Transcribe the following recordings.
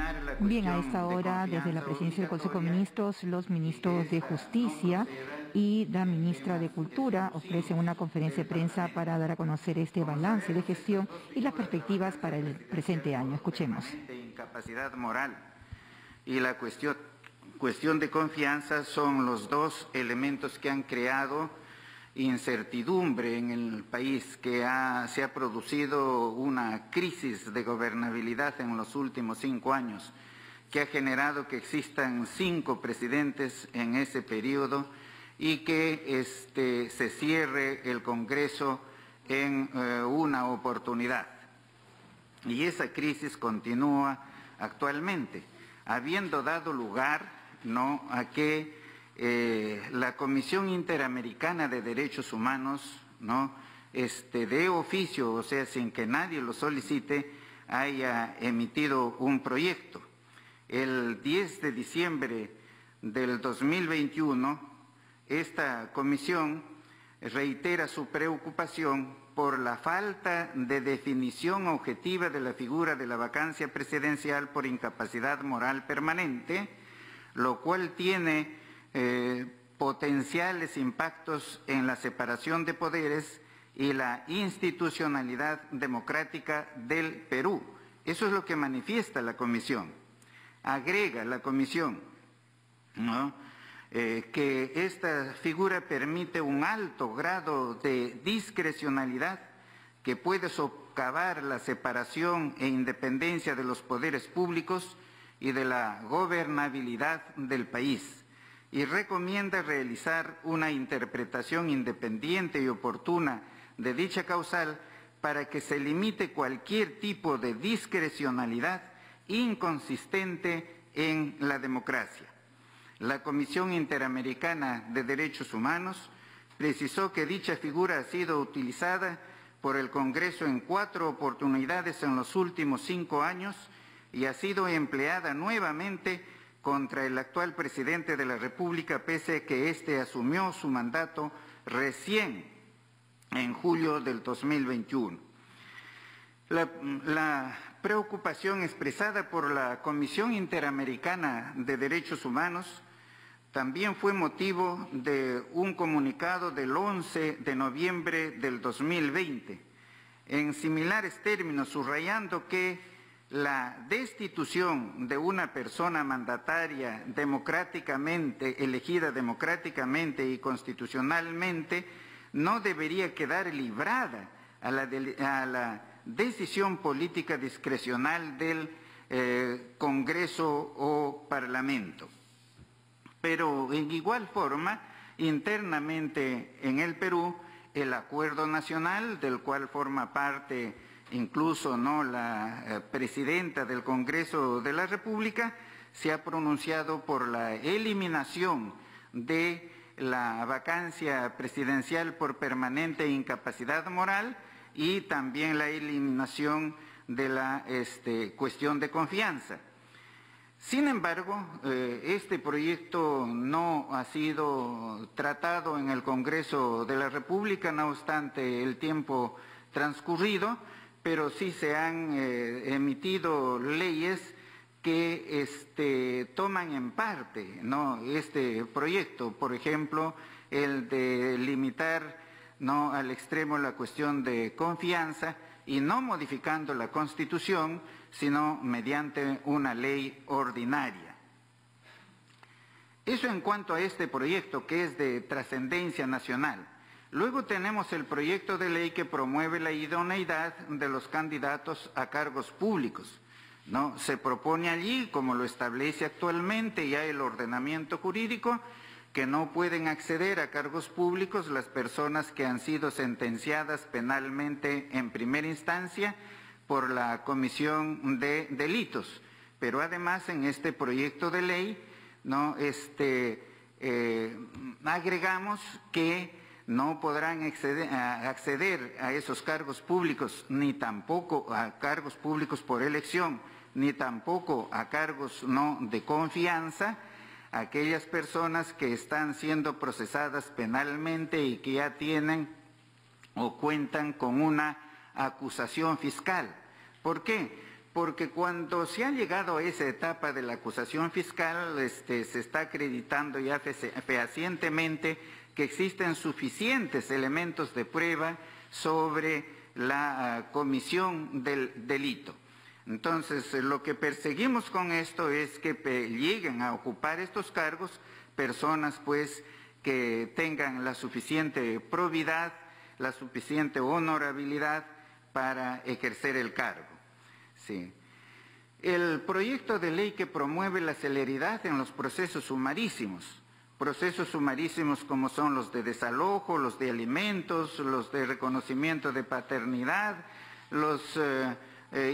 terminar la Bien, a cuestión esta de hora, desde la confianza presidencia del Consejo de obligatoria Ministros, los ministros de esta no Justicia proceda y la en ministra de temas Cultura ofrecen una exclusivos conferencia del de prensa Parlamento. para dar a conocer este Como balance de sabemos, gestión estas dos y las figuras, la perspectivas para vacancia el presente presidencial año. por Escuchemos. permanente incapacidad moral y la cuestión de confianza son los dos elementos que han creado incertidumbre en el país, que se ha producido una crisis de gobernabilidad en los últimos 5 años, que ha generado que existan 5 presidentes en ese periodo y que se cierre el Congreso en una oportunidad. Y esa crisis continúa actualmente, habiendo dado lugar a que la Comisión Interamericana de Derechos Humanos, de oficio, o sea, sin que nadie lo solicite, haya emitido un proyecto. El 10 de diciembre del 2021, esta comisión reitera su preocupación por la falta de definición objetiva de la figura de la vacancia presidencial por incapacidad moral permanente, lo cual tiene potenciales impactos en la separación de poderes y la institucionalidad democrática del Perú. Eso es lo que manifiesta la comisión. Agrega la comisión, que esta figura permite un alto grado de discrecionalidad que puede socavar la separación e independencia de los poderes públicos y de la gobernabilidad del país, y recomienda realizar una interpretación independiente y oportuna de dicha causal para que se limite cualquier tipo de discrecionalidad inconsistente en la democracia. La Comisión Interamericana de Derechos Humanos precisó que dicha figura ha sido utilizada por el Congreso en 4 oportunidades en los últimos 5 años y ha sido empleada nuevamente contra el actual presidente de la República, pese a que éste asumió su mandato recién en julio del 2021. La preocupación expresada por la Comisión Interamericana de Derechos Humanos también fue motivo de un comunicado del 11 de noviembre del 2020, en similares términos, subrayando que la destitución de una persona mandataria democráticamente, elegida democráticamente y constitucionalmente, no debería quedar librada a la decisión política discrecional del Congreso o Parlamento. Pero en igual forma, internamente en el Perú, el Acuerdo Nacional, del cual forma parte incluso la presidenta del Congreso de la República, se ha pronunciado por la eliminación de la vacancia presidencial por permanente incapacidad moral y también la eliminación de la cuestión de confianza. Sin embargo, este proyecto no ha sido tratado en el Congreso de la República, no obstante el tiempo transcurrido, pero sí se han emitido leyes que toman en parte este proyecto. Por ejemplo, el de limitar al extremo la cuestión de confianza y no modificando la Constitución, sino mediante una ley ordinaria. Eso en cuanto a este proyecto, que es de trascendencia nacional. Luego tenemos el proyecto de ley que promueve la idoneidad de los candidatos a cargos públicos. Se propone allí, como lo establece actualmente ya el ordenamiento jurídico, que no pueden acceder a cargos públicos las personas que han sido sentenciadas penalmente en primera instancia por la comisión de delitos. Pero además en este proyecto de ley agregamos que no podrán acceder a esos cargos públicos, ni tampoco a cargos públicos por elección, ni tampoco a cargos de confianza, aquellas personas que están siendo procesadas penalmente y que ya tienen o cuentan con una acusación fiscal. ¿Por qué? porque cuando se ha llegado a esa etapa de la acusación fiscal, se está acreditando ya fehacientemente que existen suficientes elementos de prueba sobre la comisión del delito. Entonces, lo que perseguimos con esto es que lleguen a ocupar estos cargos personas, pues, que tengan la suficiente probidad, la suficiente honorabilidad para ejercer el cargo. Sí. El proyecto de ley que promueve la celeridad en los procesos sumarísimos como son los de desalojo, los de alimentos, los de reconocimiento de paternidad, los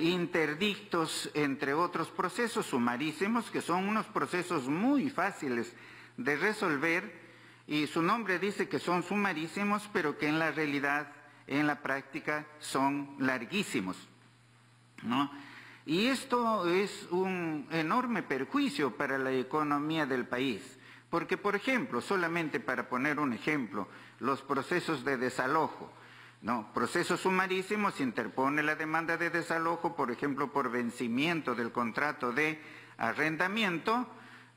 interdictos, entre otros procesos sumarísimos, que son unos procesos muy fáciles de resolver, y su nombre dice que son sumarísimos, pero que en la realidad, en la práctica, son larguísimos, ¿no? Y esto es un enorme perjuicio para la economía del país, porque, por ejemplo, solamente para poner un ejemplo, los procesos de desalojo, ¿no? Procesos sumarísimos, se interpone la demanda de desalojo, por ejemplo, por vencimiento del contrato de arrendamiento,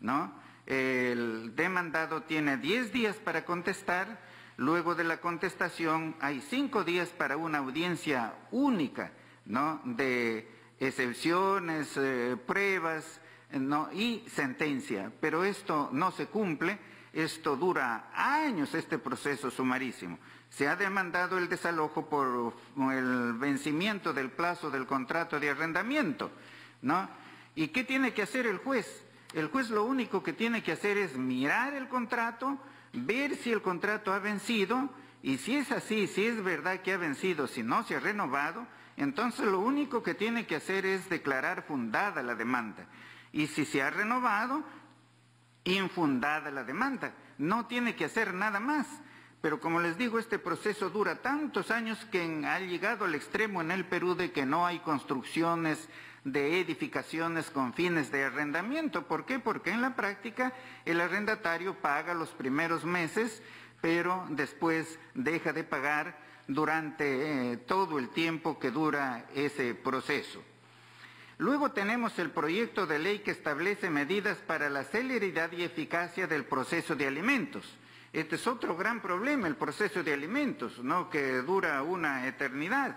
¿no? El demandado tiene 10 días para contestar, luego de la contestación hay 5 días para una audiencia única, ¿no? De excepciones, pruebas, ¿no? Y sentencia, pero esto no se cumple, esto dura años, este proceso sumarísimo. Se ha demandado el desalojo por el vencimiento del plazo del contrato de arrendamiento, ¿no? ¿Y qué tiene que hacer el juez? El juez lo único que tiene que hacer es mirar el contrato, ver si el contrato ha vencido, y si es así, si es verdad que ha vencido, si no se ha renovado, entonces lo único que tiene que hacer es declarar fundada la demanda. Y si se ha renovado, infundada la demanda. No tiene que hacer nada más. Pero como les digo, este proceso dura tantos años que ha llegado al extremo en el Perú de que no hay construcciones de edificaciones con fines de arrendamiento. ¿Por qué? Porque en la práctica el arrendatario paga los primeros meses, pero después deja de pagar durante todo el tiempo que dura ese proceso. Luego tenemos el proyecto de ley que establece medidas para la celeridad y eficacia del proceso de alimentos. Este es otro gran problema, el proceso de alimentos, ¿no? Que dura una eternidad.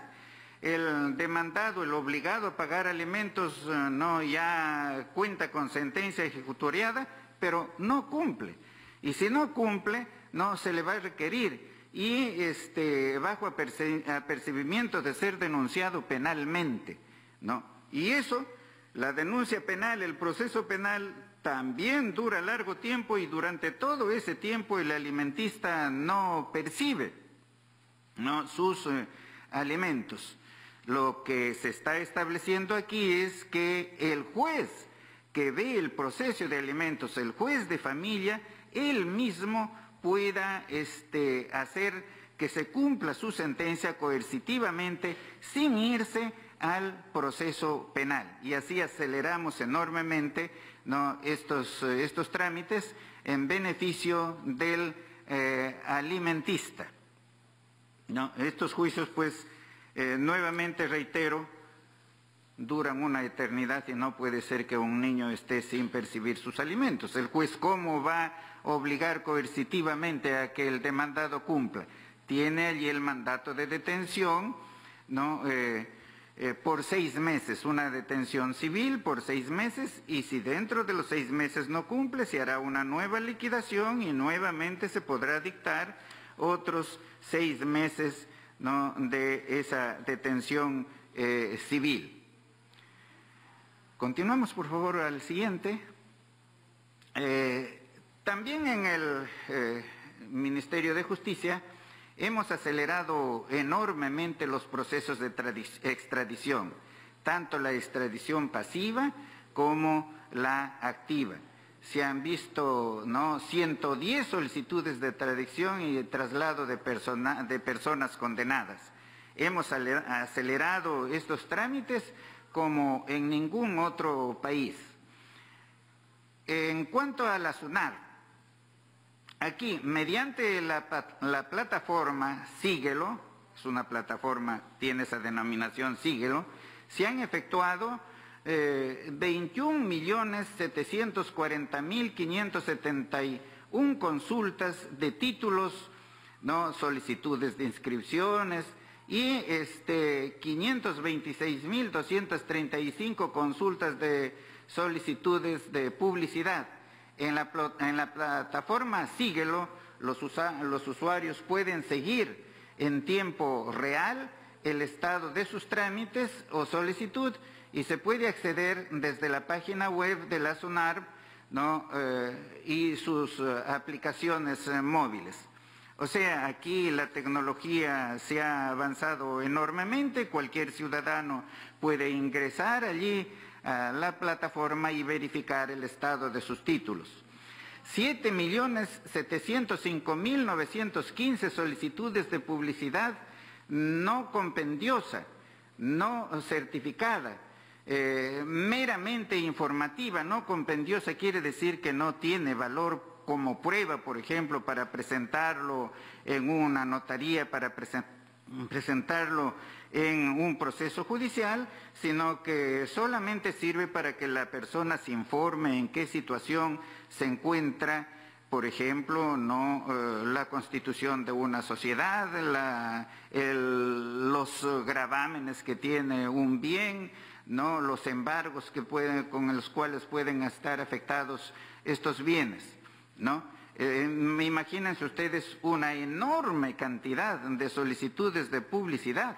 El demandado, el obligado a pagar alimentos, no ya cuenta con sentencia ejecutoriada, pero no cumple. Y si no cumple, no se le va a requerir y bajo apercibimiento de ser denunciado penalmente, ¿no? Y eso, la denuncia penal, el proceso penal también dura largo tiempo, y durante todo ese tiempo el alimentista no percibe, ¿no? Sus alimentos. Lo que se está estableciendo aquí es que el juez que ve el proceso de alimentos, el juez de familia, él mismo pueda hacer que se cumpla su sentencia coercitivamente sin irse al proceso penal, y así aceleramos enormemente, ¿no? estos trámites en beneficio del alimentista, ¿no? Estos juicios, pues, nuevamente reitero, duran una eternidad y no puede ser que un niño esté sin percibir sus alimentos. El juez, ¿cómo va a obligar coercitivamente a que el demandado cumpla? Tiene allí el mandato de detención, ¿no? Por 6 meses, una detención civil por 6 meses, y si dentro de los 6 meses no cumple, se hará una nueva liquidación y nuevamente se podrá dictar otros 6 meses, ¿no? De esa detención civil. Continuamos, por favor, al siguiente. También en el Ministerio de Justicia hemos acelerado enormemente los procesos de extradición, tanto la extradición pasiva como la activa. Se han visto, ¿no?, 110 solicitudes de extradición y de traslado de personas condenadas. Hemos acelerado estos trámites como en ningún otro país. En cuanto a la SUNAR, aquí, mediante la plataforma Síguelo, es una plataforma, tiene esa denominación Síguelo, se han efectuado 21.740.571 consultas de títulos, ¿no? Solicitudes de inscripciones y 526.235 consultas de solicitudes de publicidad. En la plataforma Síguelo, los usuarios pueden seguir en tiempo real el estado de sus trámites o solicitud y se puede acceder desde la página web de la SUNARP, ¿no? Y sus aplicaciones móviles. O sea, aquí la tecnología se ha avanzado enormemente, cualquier ciudadano puede ingresar allí a la plataforma y verificar el estado de sus títulos. 7.705.915 solicitudes de publicidad no compendiosa, no certificada, meramente informativa. No compendiosa quiere decir que no tiene valor como prueba, por ejemplo, para presentarlo en una notaría, para presentarlo en un proceso judicial, sino que solamente sirve para que la persona se informe en qué situación se encuentra, por ejemplo, ¿no? La constitución de una sociedad, los gravámenes que tiene un bien, ¿no? Los embargos con los cuales pueden estar afectados estos bienes, ¿no? Imagínense ustedes una enorme cantidad de solicitudes de publicidad,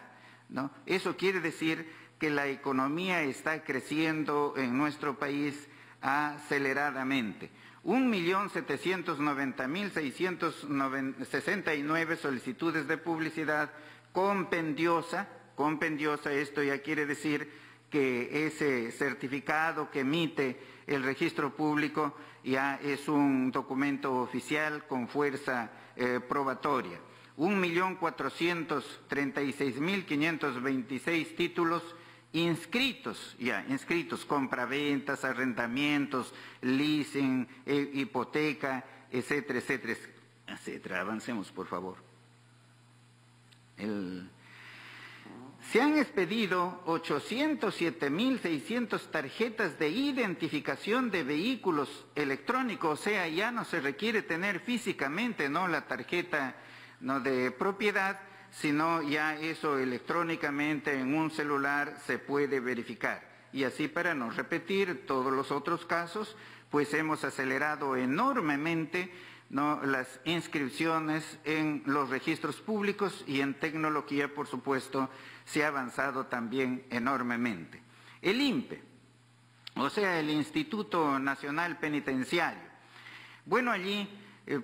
¿no? Eso quiere decir que la economía está creciendo en nuestro país aceleradamente. 1.790.669 solicitudes de publicidad compendiosa, esto ya quiere decir que ese certificado que emite el registro público ya es un documento oficial con fuerza probatoria. 1.436.526 títulos inscritos, compraventas, arrendamientos, leasing, hipoteca, etcétera, etcétera, etcétera. Avancemos, por favor. Se han expedido 807.600 tarjetas de identificación de vehículos electrónicos, o sea, ya no se requiere tener físicamente, ¿no?, la tarjeta, ¿no?, de propiedad, sino ya eso electrónicamente en un celular se puede verificar. Y así, para no repetir todos los otros casos, pues hemos acelerado enormemente, ¿no?, las inscripciones en los registros públicos, y en tecnología, por supuesto, se ha avanzado también enormemente. El INPE, o sea, el Instituto Nacional Penitenciario. Bueno, allí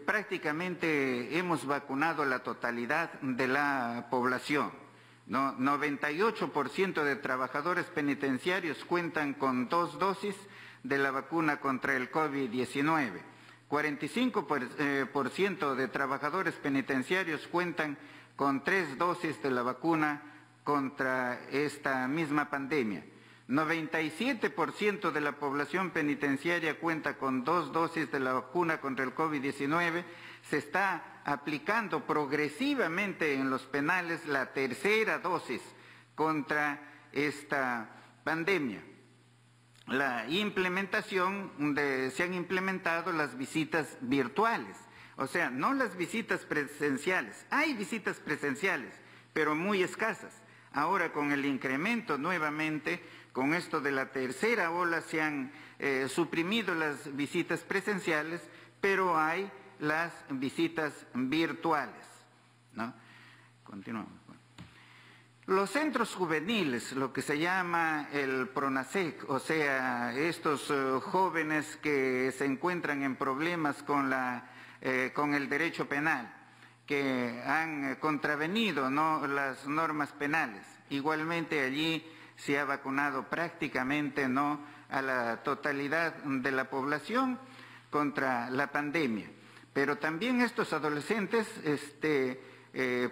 prácticamente hemos vacunado la totalidad de la población, ¿no? 98% de trabajadores penitenciarios cuentan con 2 dosis de la vacuna contra el COVID-19. 45% de trabajadores penitenciarios cuentan con 3 dosis de la vacuna contra esta misma pandemia. 97% de la población penitenciaria cuenta con 2 dosis de la vacuna contra el COVID-19. Se está aplicando progresivamente en los penales la 3ª dosis contra esta pandemia. Se han implementado las visitas virtuales, o sea, no las visitas presenciales. Hay visitas presenciales, pero muy escasas. Ahora, con el incremento nuevamente, con esto de la 3ª ola, se han suprimido las visitas presenciales, pero hay las visitas virtuales, ¿no? Continuamos. Los centros juveniles, lo que se llama el PRONASEC, o sea, estos jóvenes que se encuentran en problemas con el derecho penal, que han contravenido, ¿no?, las normas penales. Igualmente allí se ha vacunado prácticamente, ¿no?, a la totalidad de la población contra la pandemia. Pero también estos adolescentes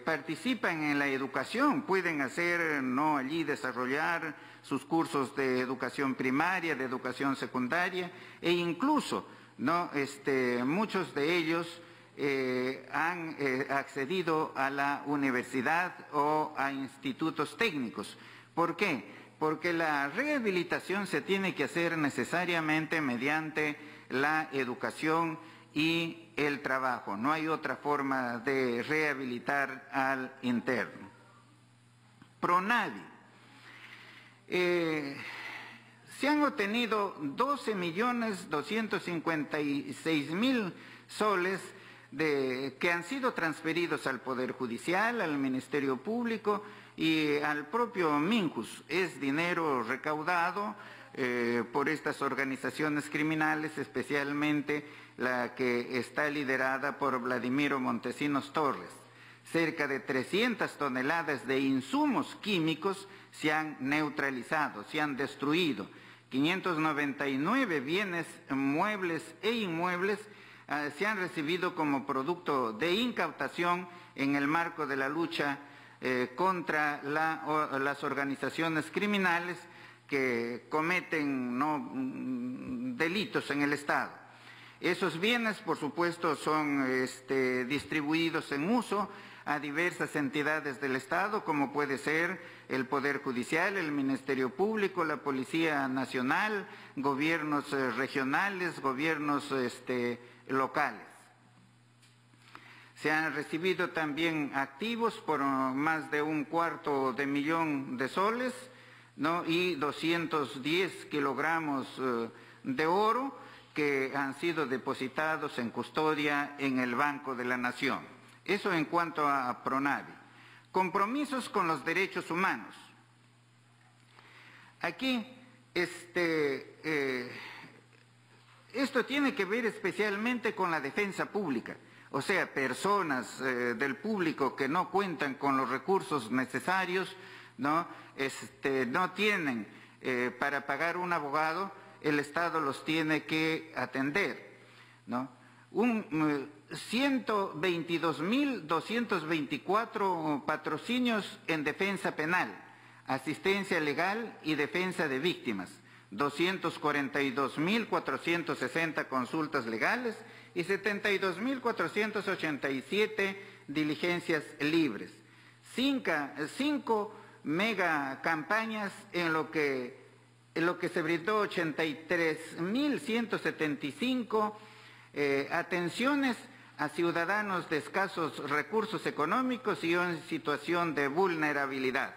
participan en la educación, pueden hacer, ¿no?, allí desarrollar sus cursos de educación primaria, de educación secundaria, e incluso, ¿no?, muchos de ellos han accedido a la universidad o a institutos técnicos. ¿Por qué? porque la rehabilitación se tiene que hacer necesariamente mediante la educación y el trabajo. No hay otra forma de rehabilitar al interno. PRONAVI. Se han obtenido 12.256.000 soles que han sido transferidos al Poder Judicial, al Ministerio Público y al propio Minjus. Es dinero recaudado por estas organizaciones criminales, especialmente la que está liderada por Vladimiro Montesinos Torres. Cerca de 300 toneladas de insumos químicos se han neutralizado, se han destruido. 599 bienes muebles e inmuebles se han recibido como producto de incautación en el marco de la lucha contra las organizaciones criminales que cometen delitos en el Estado. Esos bienes, por supuesto, son distribuidos en uso a diversas entidades del Estado, como puede ser el Poder Judicial, el Ministerio Público, la Policía Nacional, gobiernos regionales, gobiernos locales. Se han recibido también activos por más de 250.000 soles, ¿no? Y 210 kilogramos de oro que han sido depositados en custodia en el Banco de la Nación. Eso en cuanto a PRONAVI. Compromisos con los derechos humanos. Aquí, esto tiene que ver especialmente con la defensa pública. O sea, personas del público que no cuentan con los recursos necesarios, ¿no? No tienen para pagar un abogado, el Estado los tiene que atender, ¿no? 122.224 patrocinios en defensa penal, asistencia legal y defensa de víctimas, 242.460 consultas legales y 72.487 diligencias libres. 5 mega campañas en lo que se brindó 83.175 atenciones a ciudadanos de escasos recursos económicos y en situación de vulnerabilidad.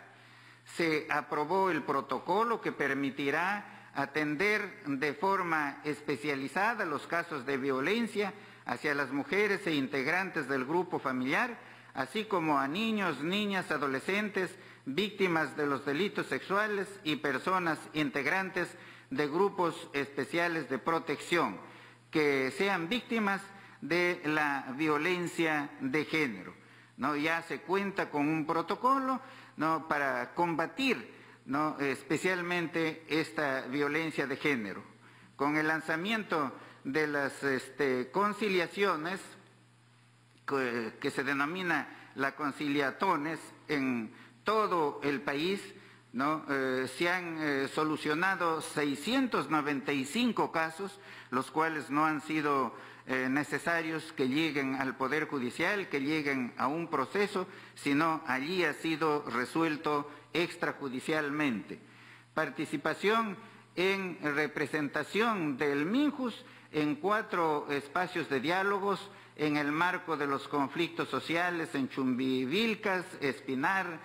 Se aprobó el protocolo que permitirá atender de forma especializada los casos de violencia hacia las mujeres e integrantes del grupo familiar, así como a niños, niñas, adolescentes, víctimas de los delitos sexuales y personas integrantes de grupos especiales de protección que sean víctimas de la violencia de género, ¿no? Ya se cuenta con un protocolo, ¿no?, para combatir, ¿no?, especialmente esta violencia de género. Con el lanzamiento de las conciliaciones, que se denomina la conciliatones en todo el país, ¿no? Se han solucionado 695 casos, los cuales no han sido necesarios que lleguen al Poder Judicial, que lleguen a un proceso, sino allí ha sido resuelto extrajudicialmente. Participación en representación del Minjus en 4 espacios de diálogos en el marco de los conflictos sociales en Chumbivilcas, Espinar,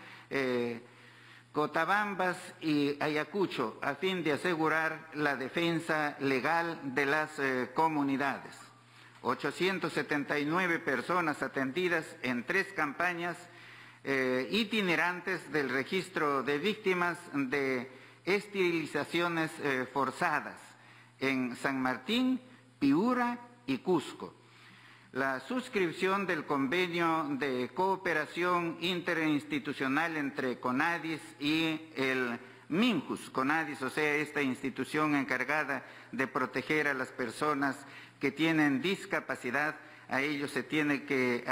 Cotabambas y Ayacucho, a fin de asegurar la defensa legal de las comunidades. 879 personas atendidas en 3 campañas itinerantes del registro de víctimas de esterilizaciones forzadas en San Martín, Piura y Cusco. La suscripción del convenio de cooperación interinstitucional entre CONADIS y el Minjus. CONADIS, o sea, esta institución encargada de proteger a las personas que tienen discapacidad, a ellos se tiene que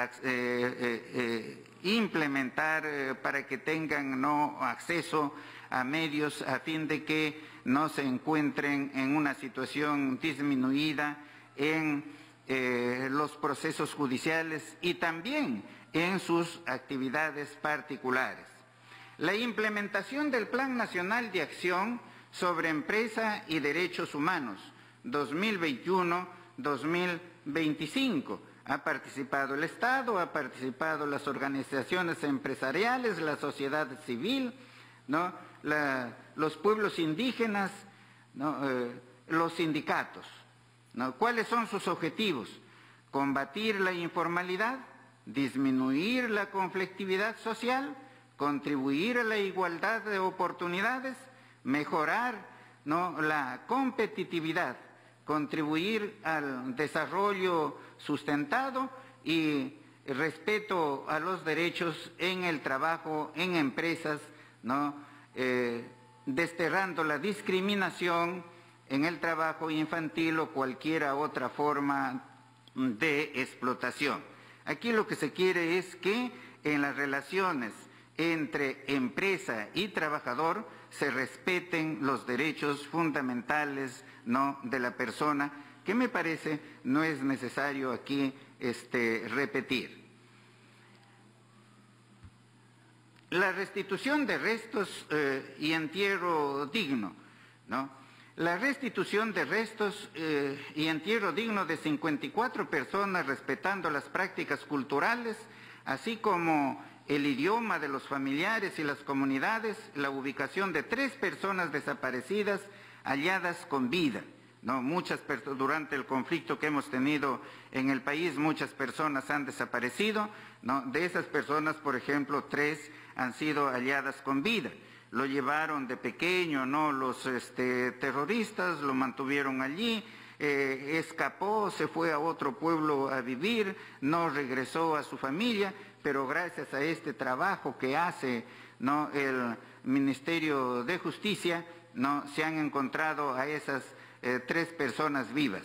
implementar para que tengan acceso a medios a fin de que no se encuentren en una situación disminuida en los procesos judiciales y también en sus actividades particulares. La implementación del Plan Nacional de Acción sobre Empresa y Derechos Humanos 2021-2025. Ha participado el Estado, ha participado las organizaciones empresariales, la sociedad civil, ¿no? Los pueblos indígenas, ¿no? Los sindicatos, ¿no? ¿Cuáles son sus objetivos? Combatir la informalidad, disminuir la conflictividad social, contribuir a la igualdad de oportunidades, mejorar, ¿no?, la competitividad, contribuir al desarrollo sustentado y respeto a los derechos en el trabajo, en empresas, ¿no?, desterrando la discriminación en el trabajo infantil o cualquier otra forma de explotación. Aquí lo que se quiere es que en las relaciones entre empresa y trabajador se respeten los derechos fundamentales, ¿no?, de la persona, que me parece no es necesario aquí repetir. La restitución de restos y entierro digno, ¿no? La restitución de restos y entierro digno de 54 personas respetando las prácticas culturales, así como el idioma de los familiares y las comunidades, la ubicación de 3 personas desaparecidas halladas con vida, ¿no? Durante el conflicto que hemos tenido en el país, muchas personas han desaparecido, ¿no? De esas personas, por ejemplo, 3 han sido halladas con vida. Lo llevaron de pequeño, ¿no?, los terroristas, lo mantuvieron allí, escapó, se fue a otro pueblo a vivir, no regresó a su familia, pero gracias a este trabajo que hace, ¿no?, el Ministerio de Justicia, ¿no?, se han encontrado a esas 3 personas vivas.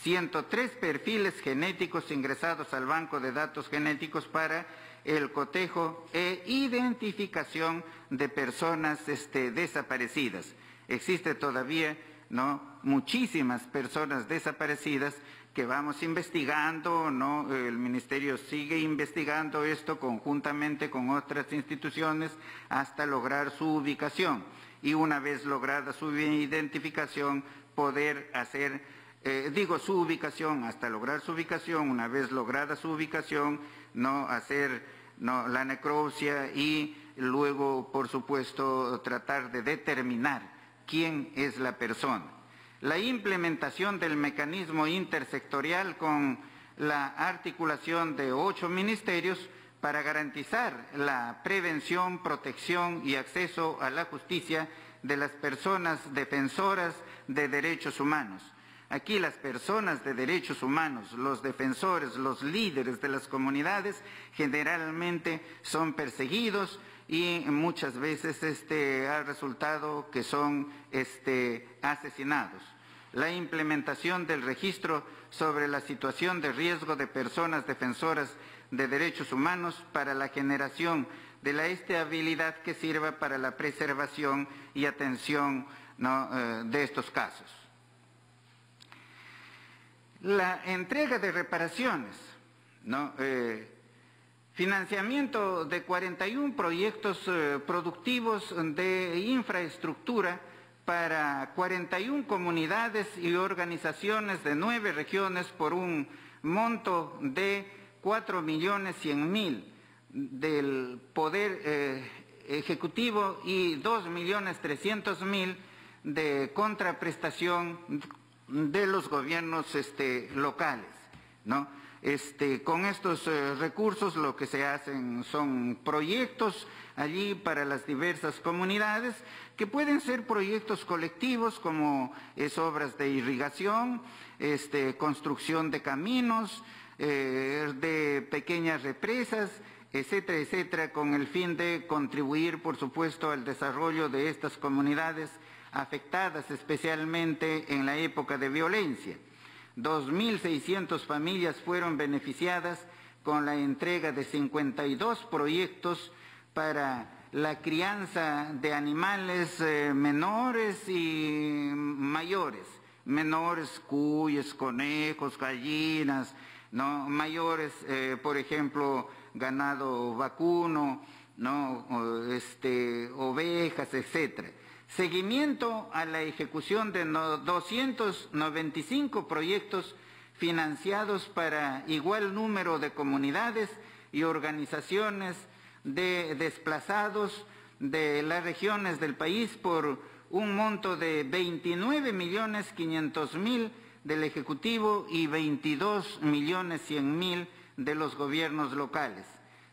103 perfiles genéticos ingresados al Banco de Datos Genéticos para el cotejo e identificación de personas desaparecidas. Existe todavía, ¿no?, muchísimas personas desaparecidas que vamos investigando, ¿no? El Ministerio sigue investigando esto conjuntamente con otras instituciones hasta lograr su ubicación. Y una vez lograda su identificación, poder hacer, su ubicación, hasta lograr su ubicación, una vez lograda su ubicación, ¿no?, hacer, ¿no?, la necropsia y luego, por supuesto, tratar de determinar quién es la persona. La implementación del mecanismo intersectorial con la articulación de 8 ministerios para garantizar la prevención, protección y acceso a la justicia de las personas defensoras de derechos humanos. Aquí las personas de derechos humanos, los defensores, los líderes de las comunidades, generalmente son perseguidos y muchas veces ha resultado que son asesinados. La implementación del registro sobre la situación de riesgo de personas defensoras de derechos humanos para la generación de la estabilidad que sirva para la preservación y atención, ¿no?, de estos casos. La entrega de reparaciones, ¿no? Financiamiento de 41 proyectos productivos de infraestructura para 41 comunidades y organizaciones de 9 regiones por un monto de 4.100.000 del Poder Ejecutivo y 2.300.000 de contraprestación de los gobiernos locales, ¿no? Con estos recursos lo que se hacen son proyectos allí para las diversas comunidades, que pueden ser proyectos colectivos como obras de irrigación, construcción de caminos, de pequeñas represas, etcétera, etcétera, con el fin de contribuir, por supuesto, al desarrollo de estas comunidades afectadas especialmente en la época de violencia. 2.600 familias fueron beneficiadas con la entrega de 52 proyectos para la crianza de animales menores y mayores. Menores, cuyes, conejos, gallinas, ¿no? Mayores, por ejemplo, ganado vacuno, ¿no? Ovejas, etcétera. Seguimiento a la ejecución de 295 proyectos financiados para igual número de comunidades y organizaciones de desplazados de las regiones del país por un monto de 29.500.000 del Ejecutivo y 22.100.000 de los gobiernos locales.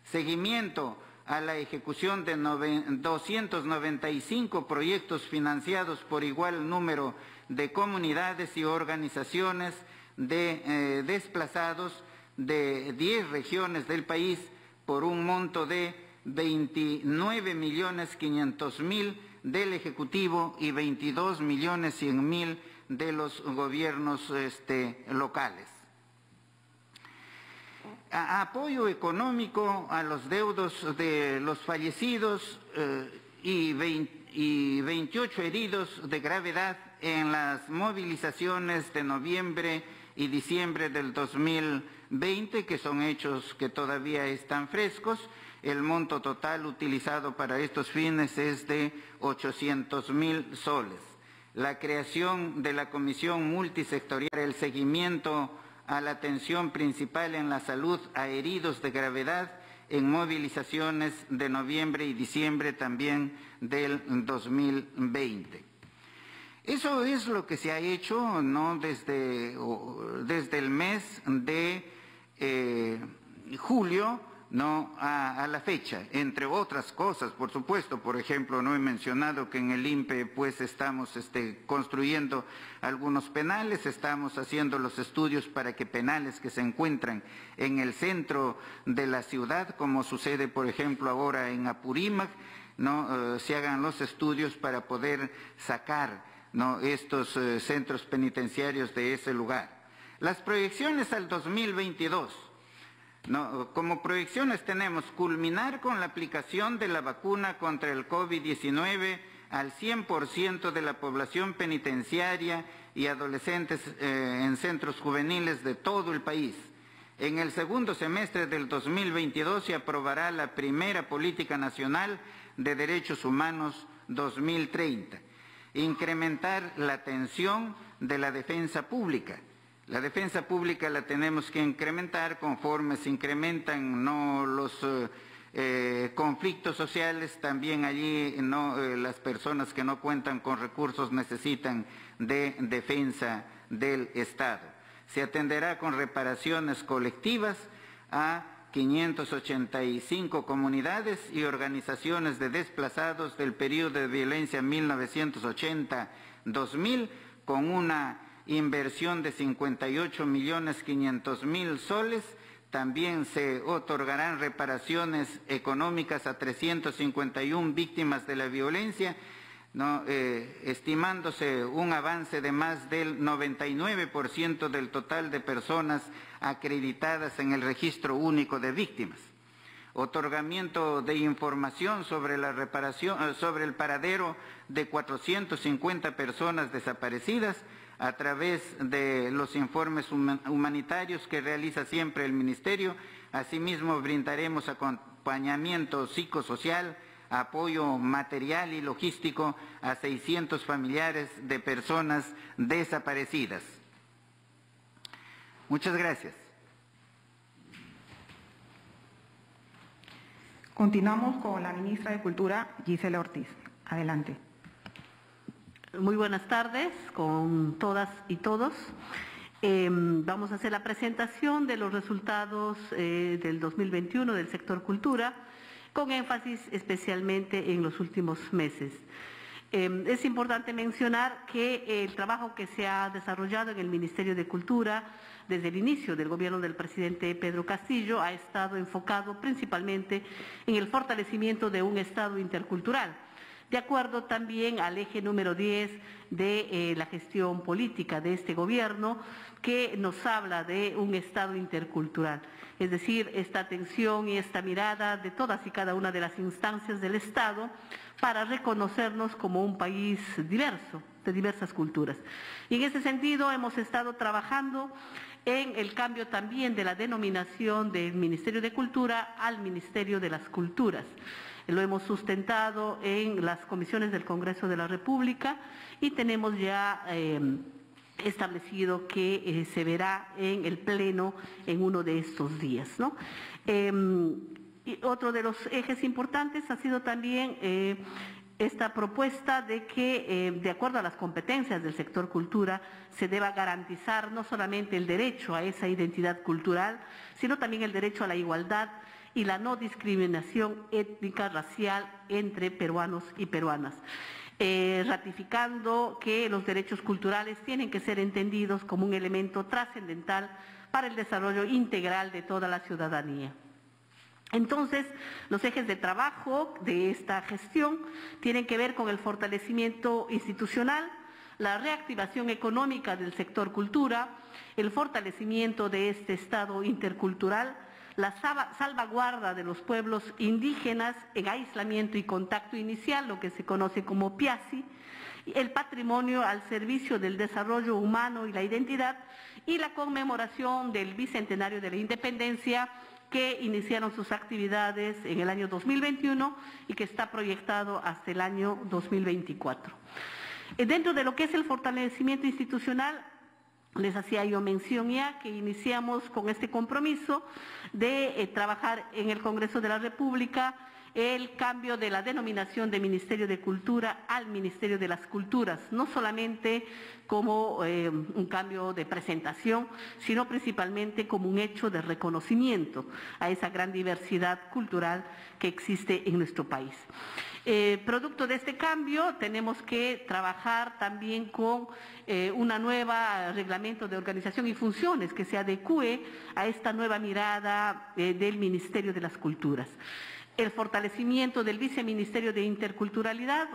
Seguimiento a la ejecución de 295 proyectos financiados por igual número de comunidades y organizaciones de desplazados de 10 regiones del país por un monto de 29.500.000 del Ejecutivo y 22.100.000 de los gobiernos locales. Apoyo económico a los deudos de los fallecidos y 28 heridos de gravedad en las movilizaciones de noviembre y diciembre del 2020, que son hechos que todavía están frescos. El monto total utilizado para estos fines es de 800.000 soles. La creación de la Comisión Multisectorial, el seguimiento a la atención principal en la salud a heridos de gravedad en movilizaciones de noviembre y diciembre también del 2020. Eso es lo que se ha hecho, ¿no? desde el mes de julio, ¿no? a la fecha, entre otras cosas, por supuesto. Por ejemplo, no he mencionado que en el INPE pues estamos construyendo algunos penales, estamos haciendo los estudios para que penales que se encuentran en el centro de la ciudad, como sucede por ejemplo ahora en Apurímac, ¿no? Se hagan los estudios para poder sacar, ¿no? estos centros penitenciarios de ese lugar. Las proyecciones al 2022. No, como proyecciones tenemos culminar con la aplicación de la vacuna contra el COVID-19 al 100% de la población penitenciaria y adolescentes en centros juveniles de todo el país. En el segundo semestre del 2022 se aprobará la primera Política Nacional de Derechos Humanos 2030. Incrementar la atención de la defensa pública. La defensa pública la tenemos que incrementar conforme se incrementan, ¿no? los conflictos sociales. También allí, ¿no? Las personas que no cuentan con recursos necesitan de defensa del Estado. Se atenderá con reparaciones colectivas a 585 comunidades y organizaciones de desplazados del periodo de violencia 1980-2000 con una inversión de 58.500.000 soles. También se otorgarán reparaciones económicas a 351 víctimas de la violencia, ¿no? Estimándose un avance de más del 99% del total de personas acreditadas en el Registro Único de Víctimas. Otorgamiento de información sobre la reparación, sobre el paradero de 450 personas desaparecidas, a través de los informes humanitarios que realiza siempre el Ministerio. Asimismo, brindaremos acompañamiento psicosocial, apoyo material y logístico a 600 familiares de personas desaparecidas. Muchas gracias. Continuamos con la ministra de Cultura, Gisela Ortiz. Adelante. Muy buenas tardes con todas y todos. Vamos a hacer la presentación de los resultados del 2021 del sector cultura, con énfasis especialmente en los últimos meses. Es importante mencionar que el trabajo que se ha desarrollado en el Ministerio de Cultura desde el inicio del gobierno del presidente Pedro Castillo ha estado enfocado principalmente en el fortalecimiento de un Estado intercultural, de acuerdo también al eje número 10 de la gestión política de este gobierno, que nos habla de un Estado intercultural. Es decir, esta atención y esta mirada de todas y cada una de las instancias del Estado para reconocernos como un país diverso, de diversas culturas. Y en ese sentido hemos estado trabajando en el cambio también de la denominación del Ministerio de Cultura al Ministerio de las Culturas. Lo hemos sustentado en las comisiones del Congreso de la República y tenemos ya establecido que se verá en el Pleno en uno de estos días, ¿no? Y otro de los ejes importantes ha sido también esta propuesta de que, de acuerdo a las competencias del sector cultura, se deba garantizar no solamente el derecho a esa identidad cultural, sino también el derecho a la igualdad y la no discriminación étnica, racial entre peruanos y peruanas, ratificando que los derechos culturales tienen que ser entendidos como un elemento trascendental para el desarrollo integral de toda la ciudadanía. Entonces, los ejes de trabajo de esta gestión tienen que ver con el fortalecimiento institucional, la reactivación económica del sector cultura, el fortalecimiento de este Estado intercultural, la salvaguarda de los pueblos indígenas en aislamiento y contacto inicial, lo que se conoce como PIACI, el patrimonio al servicio del desarrollo humano y la identidad, y la conmemoración del Bicentenario de la Independencia, que iniciaron sus actividades en el año 2021 y que está proyectado hasta el año 2024. Dentro de lo que es el fortalecimiento institucional, les hacía yo mención ya que iniciamos con este compromiso de trabajar en el Congreso de la República el cambio de la denominación de Ministerio de Cultura al Ministerio de las Culturas, no solamente como un cambio de presentación, sino principalmente como un hecho de reconocimiento a esa gran diversidad cultural que existe en nuestro país. Producto de este cambio, tenemos que trabajar también con un nuevo reglamento de organización y funciones que se adecue a esta nueva mirada del Ministerio de las Culturas. El fortalecimiento del Viceministerio de Interculturalidad,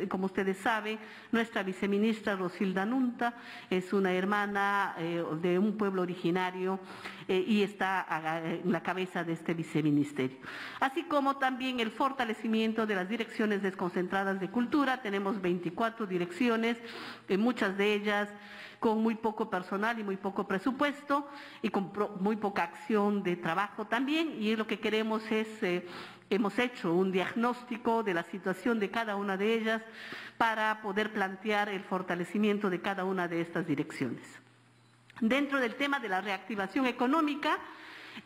como ustedes saben, nuestra viceministra Rosilda Nunta es una hermana de un pueblo originario y está en la cabeza de este viceministerio. Así como también el fortalecimiento de las direcciones desconcentradas de cultura, tenemos 24 direcciones, muchas de ellas con muy poco personal y muy poco presupuesto y con muy poca acción de trabajo también, y lo que queremos es, hemos hecho un diagnóstico de la situación de cada una de ellas para poder plantear el fortalecimiento de cada una de estas direcciones. Dentro del tema de la reactivación económica,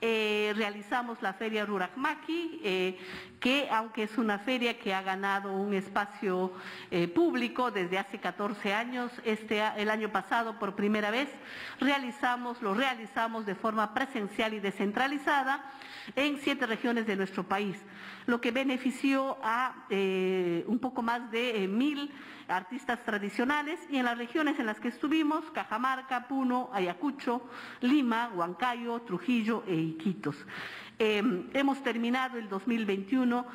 realizamos la Feria Rurakmaki, que aunque es una feria que ha ganado un espacio público desde hace 14 años, el año pasado por primera vez lo realizamos de forma presencial y descentralizada en 7 regiones de nuestro país, lo que benefició a un poco más de 1000 artistas tradicionales, y en las regiones en las que estuvimos, Cajamarca, Puno, Ayacucho, Lima, Huancayo, Trujillo e Iquitos. Hemos terminado el 2021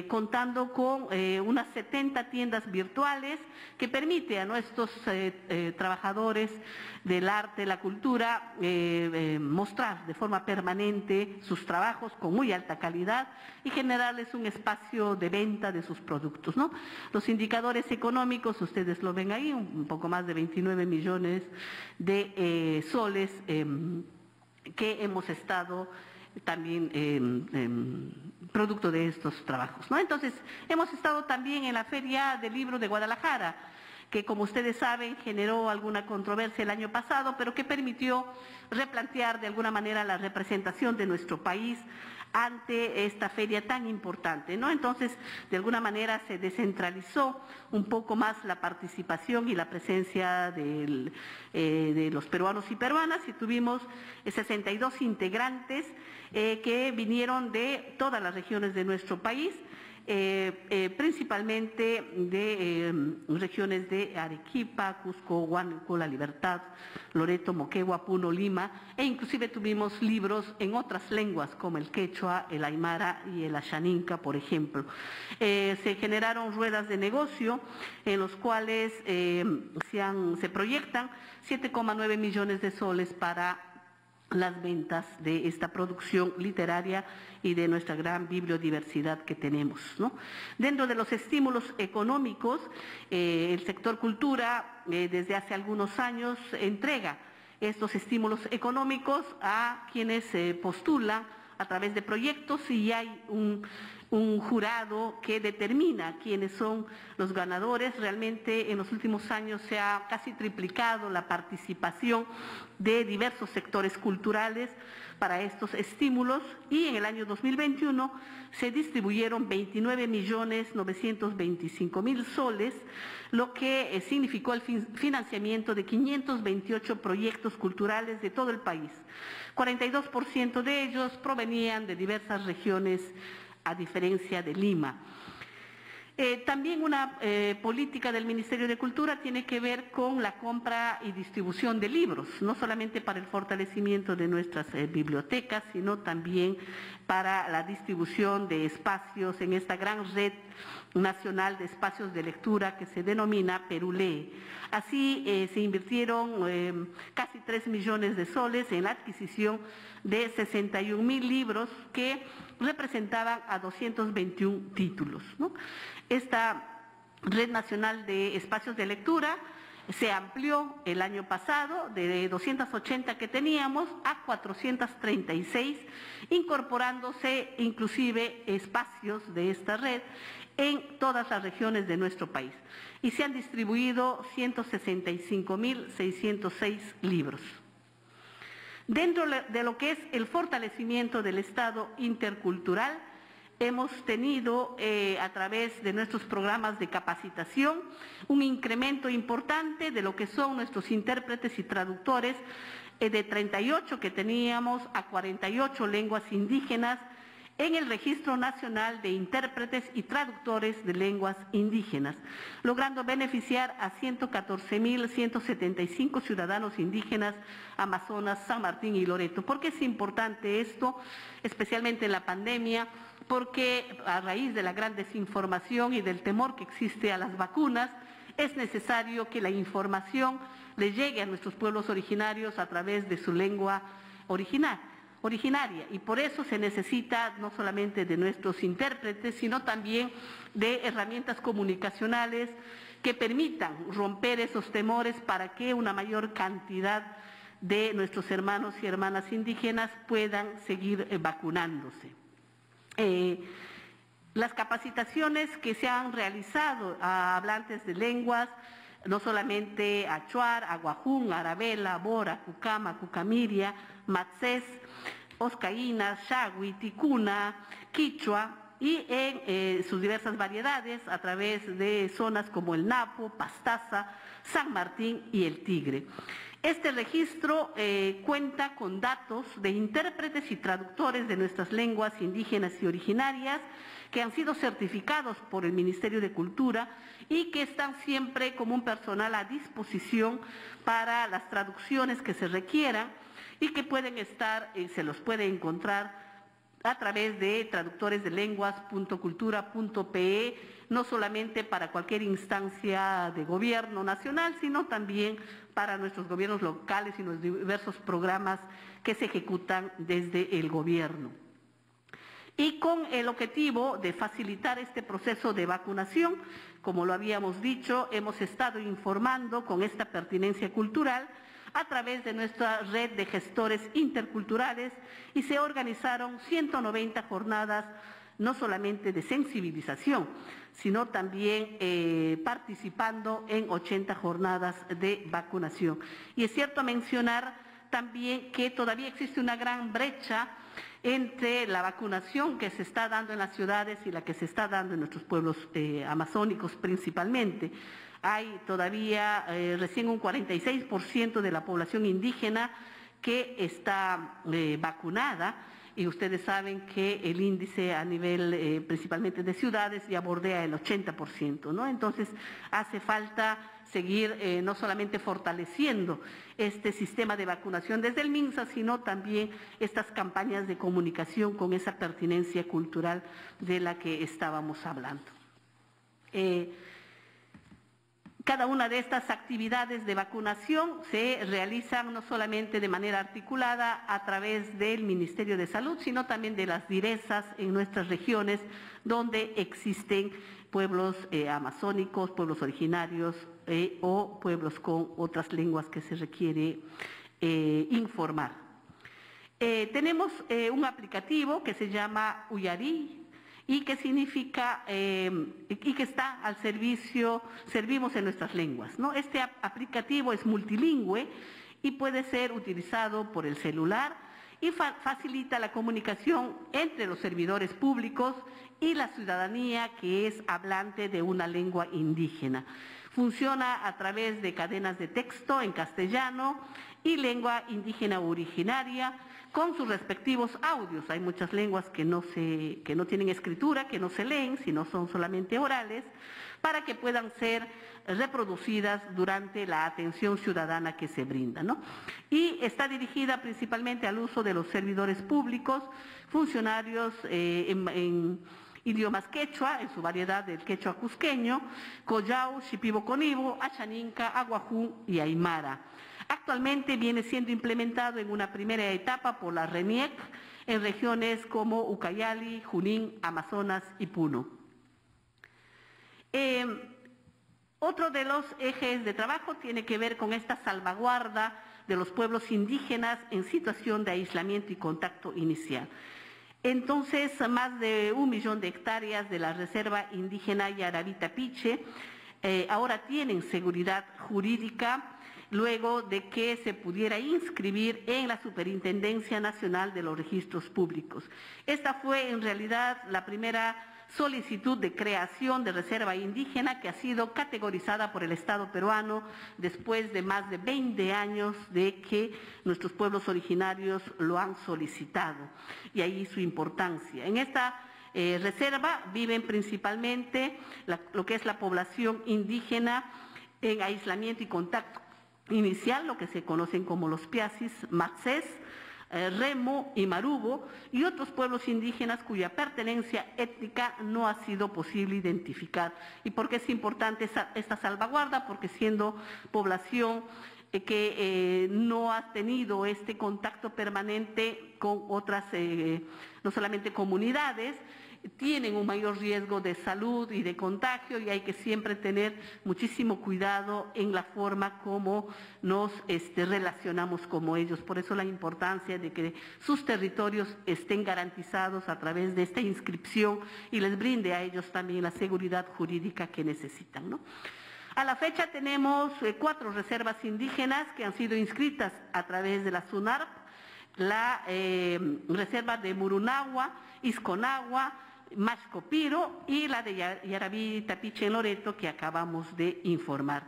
contando con unas 70 tiendas virtuales que permite a nuestros trabajadores del arte, la cultura, mostrar de forma permanente sus trabajos con muy alta calidad y generarles un espacio de venta de sus productos, ¿no? Los indicadores económicos, ustedes lo ven ahí, un poco más de 29 millones de soles que hemos estado también producto de estos trabajos, ¿no? Entonces, hemos estado también en la Feria del Libro de Guadalajara, que como ustedes saben generó alguna controversia el año pasado, pero que permitió replantear de alguna manera la representación de nuestro país ante esta feria tan importante, ¿no? Entonces, de alguna manera se descentralizó un poco más la participación y la presencia de los peruanos y peruanas, y tuvimos 62 integrantes que vinieron de todas las regiones de nuestro país, principalmente de regiones de Arequipa, Cusco, Huánuco, La Libertad, Loreto, Moquegua, Puno, Lima, e inclusive tuvimos libros en otras lenguas como el quechua, el aymara y el ashaninka, por ejemplo. Se generaron ruedas de negocio en los cuales se proyectan 7,9 millones de soles para las ventas de esta producción literaria y de nuestra gran bibliodiversidad que tenemos, ¿no? Dentro de los estímulos económicos, el sector cultura desde hace algunos años entrega estos estímulos económicos a quienes postulan a través de proyectos y hay un jurado que determina quiénes son los ganadores. Realmente en los últimos años se ha casi triplicado la participación de diversos sectores culturales para estos estímulos y en el año 2021 se distribuyeron 29.925.000 soles, lo que significó el financiamiento de 528 proyectos culturales de todo el país. 42% de ellos provenían de diversas regiones, a diferencia de Lima. También una política del Ministerio de Cultura tiene que ver con la compra y distribución de libros, no solamente para el fortalecimiento de nuestras bibliotecas, sino también para la distribución de espacios en esta gran red nacional de espacios de lectura que se denomina Perú Lee. Así se invirtieron casi 3 millones de soles en la adquisición de 61.000 libros que representaban a 221 títulos, ¿no? Esta Red Nacional de Espacios de Lectura se amplió el año pasado de 280 que teníamos a 436, incorporándose inclusive espacios de esta red en todas las regiones de nuestro país. Y se han distribuido 165.606 libros. Dentro de lo que es el fortalecimiento del Estado intercultural, hemos tenido a través de nuestros programas de capacitación un incremento importante de lo que son nuestros intérpretes y traductores, de 38 que teníamos a 48 lenguas indígenas en el Registro Nacional de Intérpretes y Traductores de Lenguas Indígenas, logrando beneficiar a 114.175 ciudadanos indígenas, Amazonas, San Martín y Loreto. ¿Por qué es importante esto? Especialmente en la pandemia, porque a raíz de la gran desinformación y del temor que existe a las vacunas, es necesario que la información le llegue a nuestros pueblos originarios a través de su lengua originaria, y por eso se necesita no solamente de nuestros intérpretes, sino también de herramientas comunicacionales que permitan romper esos temores para que una mayor cantidad de nuestros hermanos y hermanas indígenas puedan seguir vacunándose. Las capacitaciones que se han realizado a hablantes de lenguas, no solamente Achuar, Aguajún, Arabela, Bora, Cucama, Cucamiria, Matzés, Oscaína, Xagüi, Ticuna, Quichua y en sus diversas variedades a través de zonas como el Napo, Pastaza, San Martín y el Tigre. Este registro cuenta con datos de intérpretes y traductores de nuestras lenguas indígenas y originarias que han sido certificados por el Ministerio de Cultura y que están siempre como un personal a disposición para las traducciones que se requieran y que pueden estar, se los puede encontrar a través de traductoresdelenguas.cultura.pe, no solamente para cualquier instancia de gobierno nacional, sino también para nuestros gobiernos locales y los diversos programas que se ejecutan desde el gobierno. Y con el objetivo de facilitar este proceso de vacunación, como lo habíamos dicho, hemos estado informando con esta pertinencia cultural a través de nuestra red de gestores interculturales y se organizaron 190 jornadas, no solamente de sensibilización, sino también participando en 80 jornadas de vacunación. Y es cierto mencionar también que todavía existe una gran brecha entre la vacunación que se está dando en las ciudades y la que se está dando en nuestros pueblos amazónicos principalmente. Hay todavía recién un 46% de la población indígena que está vacunada y ustedes saben que el índice a nivel principalmente de ciudades ya bordea el 80%, ¿no? Entonces hace falta seguir no solamente fortaleciendo este sistema de vacunación desde el MINSA, sino también estas campañas de comunicación con esa pertinencia cultural de la que estábamos hablando. Cada una de estas actividades de vacunación se realizan no solamente de manera articulada a través del Ministerio de Salud, sino también de las DIRESAs en nuestras regiones donde existen pueblos amazónicos, pueblos originarios o pueblos con otras lenguas que se requiere informar. Tenemos un aplicativo que se llama Uyarí, y que significa, y que está al servicio, servimos en nuestras lenguas, ¿no? Este aplicativo es multilingüe y puede ser utilizado por el celular y facilita la comunicación entre los servidores públicos y la ciudadanía que es hablante de una lengua indígena. Funciona a través de cadenas de texto en castellano y lengua indígena originaria, con sus respectivos audios. Hay muchas lenguas que no tienen escritura, que no se leen, sino son solamente orales, para que puedan ser reproducidas durante la atención ciudadana que se brinda, ¿no? Y está dirigida principalmente al uso de los servidores públicos, funcionarios en idiomas quechua, en su variedad del quechua cusqueño, collao, shipibo-conibo, achaninca, aguajún y aymara. Actualmente viene siendo implementado en una primera etapa por la RENIEC en regiones como Ucayali, Junín, Amazonas y Puno. Otro de los ejes de trabajo tiene que ver con esta salvaguarda de los pueblos indígenas en situación de aislamiento y contacto inicial. Entonces, más de 1 millón de hectáreas de la Reserva Indígena Yarabí-Tapiche ahora tienen seguridad jurídica, luego de que se pudiera inscribir en la Superintendencia Nacional de los Registros Públicos. Esta fue en realidad la primera solicitud de creación de reserva indígena que ha sido categorizada por el Estado peruano después de más de 20 años de que nuestros pueblos originarios lo han solicitado, y ahí su importancia. En esta reserva viven principalmente lo que es la población indígena en aislamiento y contacto inicial, lo que se conocen como los piasis, Matsés, Remo y Marubo, y otros pueblos indígenas cuya pertenencia étnica no ha sido posible identificar. ¿Y por qué es importante esta salvaguarda? Porque siendo población que no ha tenido este contacto permanente con otras, no solamente comunidades, tienen un mayor riesgo de salud y de contagio, y hay que siempre tener muchísimo cuidado en la forma como nos relacionamos con ellos. Por eso la importancia de que sus territorios estén garantizados a través de esta inscripción y les brinde a ellos también la seguridad jurídica que necesitan, ¿no? A la fecha tenemos 4 reservas indígenas que han sido inscritas a través de la SUNARP, la reserva de Murunagua, Isconagua, Mashcopiro y la de Yarabí-Tapiche en Loreto, que acabamos de informar.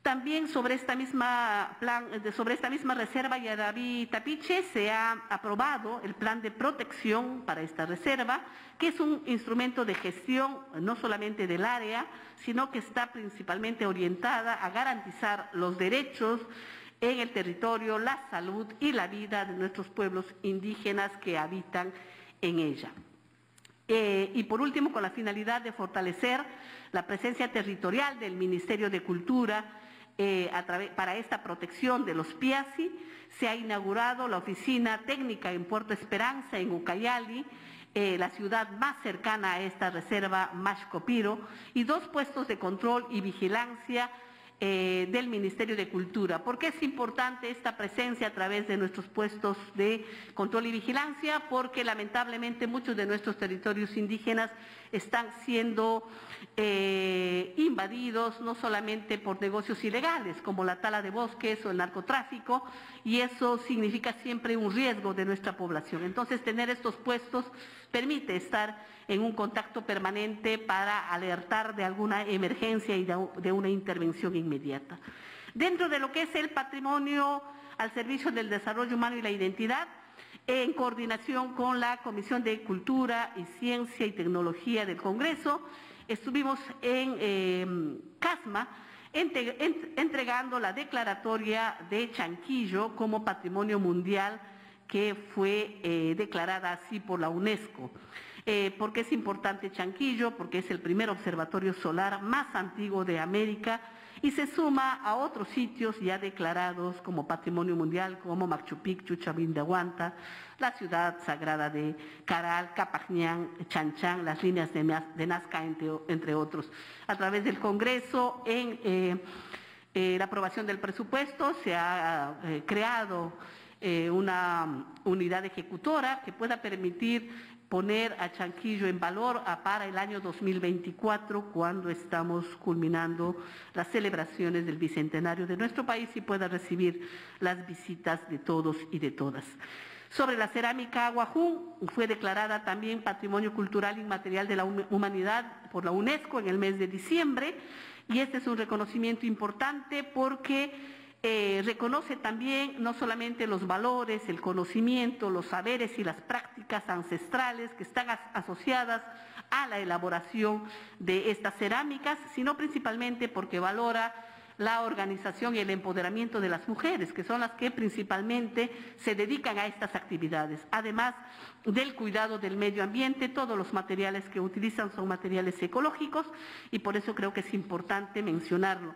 También sobre esta misma reserva Yarabí-Tapiche se ha aprobado el plan de protección para esta reserva, que es un instrumento de gestión no solamente del área, sino que está principalmente orientada a garantizar los derechos en el territorio, la salud y la vida de nuestros pueblos indígenas que habitan en ella. Y por último, con la finalidad de fortalecer la presencia territorial del Ministerio de Cultura para esta protección de los piasi, se ha inaugurado la oficina técnica en Puerto Esperanza, en Ucayali, la ciudad más cercana a esta reserva, Mashcopiro, y 2 puestos de control y vigilancia del Ministerio de Cultura. ¿Por qué es importante esta presencia a través de nuestros puestos de control y vigilancia? Porque lamentablemente muchos de nuestros territorios indígenas están siendo invadidos no solamente por negocios ilegales como la tala de bosques o el narcotráfico, y eso significa siempre un riesgo de nuestra población. Entonces, tener estos puestos permite estar en un contacto permanente para alertar de alguna emergencia y de una intervención inmediata. Dentro de lo que es el patrimonio al servicio del desarrollo humano y la identidad, en coordinación con la Comisión de Cultura y Ciencia y Tecnología del Congreso. Estuvimos en Casma entregando la declaratoria de Chanquillo como Patrimonio Mundial, que fue declarada así por la UNESCO. ¿Por qué es importante Chanquillo? Porque es el primer observatorio solar más antiguo de América y se suma a otros sitios ya declarados como Patrimonio Mundial, como Machu Picchu, Chabindahuanta, la ciudad sagrada de Caral, Capajñán, Chanchán, las líneas de Nazca, entre otros. A través del Congreso, en la aprobación del presupuesto, se ha creado una unidad ejecutora que pueda permitir poner a Chanquillo en valor para el año 2024, cuando estamos culminando las celebraciones del bicentenario de nuestro país y pueda recibir las visitas de todos y de todas. Sobre la cerámica Aguajún, fue declarada también Patrimonio Cultural Inmaterial de la Humanidad por la UNESCO en el mes de diciembre, y este es un reconocimiento importante porque reconoce también no solamente los valores, el conocimiento, los saberes y las prácticas ancestrales que están asociadas a la elaboración de estas cerámicas, sino principalmente porque valora la organización y el empoderamiento de las mujeres, que son las que principalmente se dedican a estas actividades. Además del cuidado del medio ambiente, todos los materiales que utilizan son materiales ecológicos y por eso creo que es importante mencionarlo.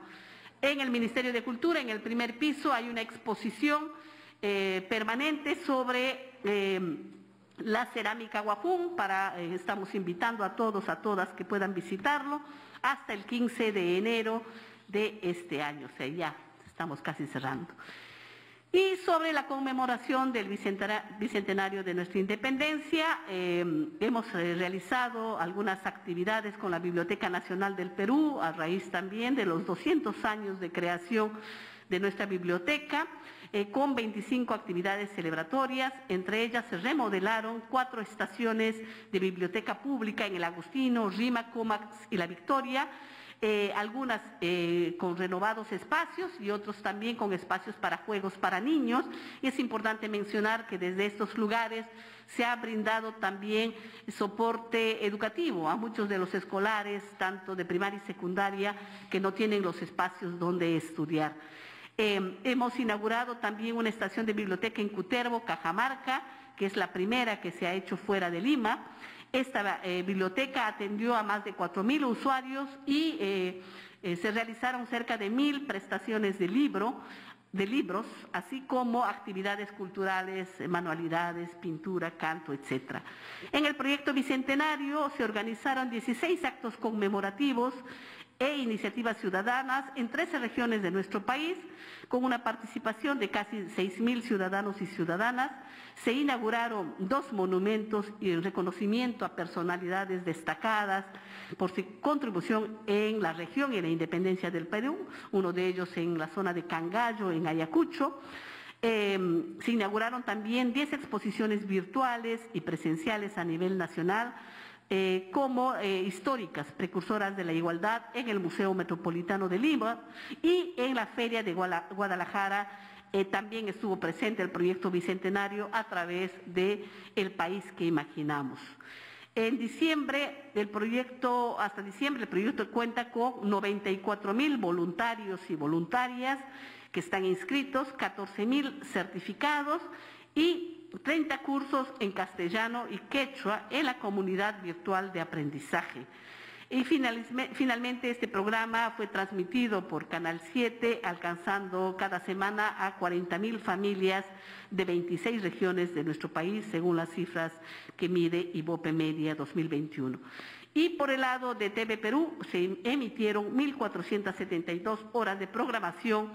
En el Ministerio de Cultura, en el primer piso, hay una exposición permanente sobre la cerámica Aguajún. Estamos invitando a todos, a todas que puedan visitarlo hasta el 15 de enero de este año, o sea, ya estamos casi cerrando. Y sobre la conmemoración del bicentenario de nuestra independencia, hemos realizado algunas actividades con la Biblioteca Nacional del Perú, a raíz también de los 200 años de creación de nuestra biblioteca, con 25 actividades celebratorias. Entre ellas se remodelaron 4 estaciones de biblioteca pública en el Agustino, Rima, Comax y La Victoria, algunas con renovados espacios y otros también con espacios para juegos para niños. Y es importante mencionar que desde estos lugares se ha brindado también soporte educativo a muchos de los escolares, tanto de primaria y secundaria, que no tienen los espacios donde estudiar. Hemos inaugurado también una estación de biblioteca en Cutervo, Cajamarca, que es la primera que se ha hecho fuera de Lima. Esta biblioteca atendió a más de 4.000 usuarios y se realizaron cerca de 1.000 prestaciones de libros, así como actividades culturales, manualidades, pintura, canto, etc. En el proyecto Bicentenario se organizaron 16 actos conmemorativos e iniciativas ciudadanas en 13 regiones de nuestro país, con una participación de casi 6.000 ciudadanos y ciudadanas. Se inauguraron 2 monumentos y el reconocimiento a personalidades destacadas por su contribución en la región y en la independencia del Perú, uno de ellos en la zona de Cangallo, en Ayacucho. Se inauguraron también 10 exposiciones virtuales y presenciales a nivel nacional, como históricas, precursoras de la igualdad, en el Museo Metropolitano de Lima, y en la Feria de Guadalajara también estuvo presente el proyecto Bicentenario a través de El País que Imaginamos. En diciembre, hasta diciembre, el proyecto cuenta con 94.000 voluntarios y voluntarias que están inscritos, 14.000 certificados y 30 cursos en castellano y quechua en la comunidad virtual de aprendizaje. Y finalmente este programa fue transmitido por Canal 7, alcanzando cada semana a 40.000 familias de 26 regiones de nuestro país, según las cifras que mide Ibope Media 2021. Y por el lado de TV Perú se emitieron 1.472 horas de programación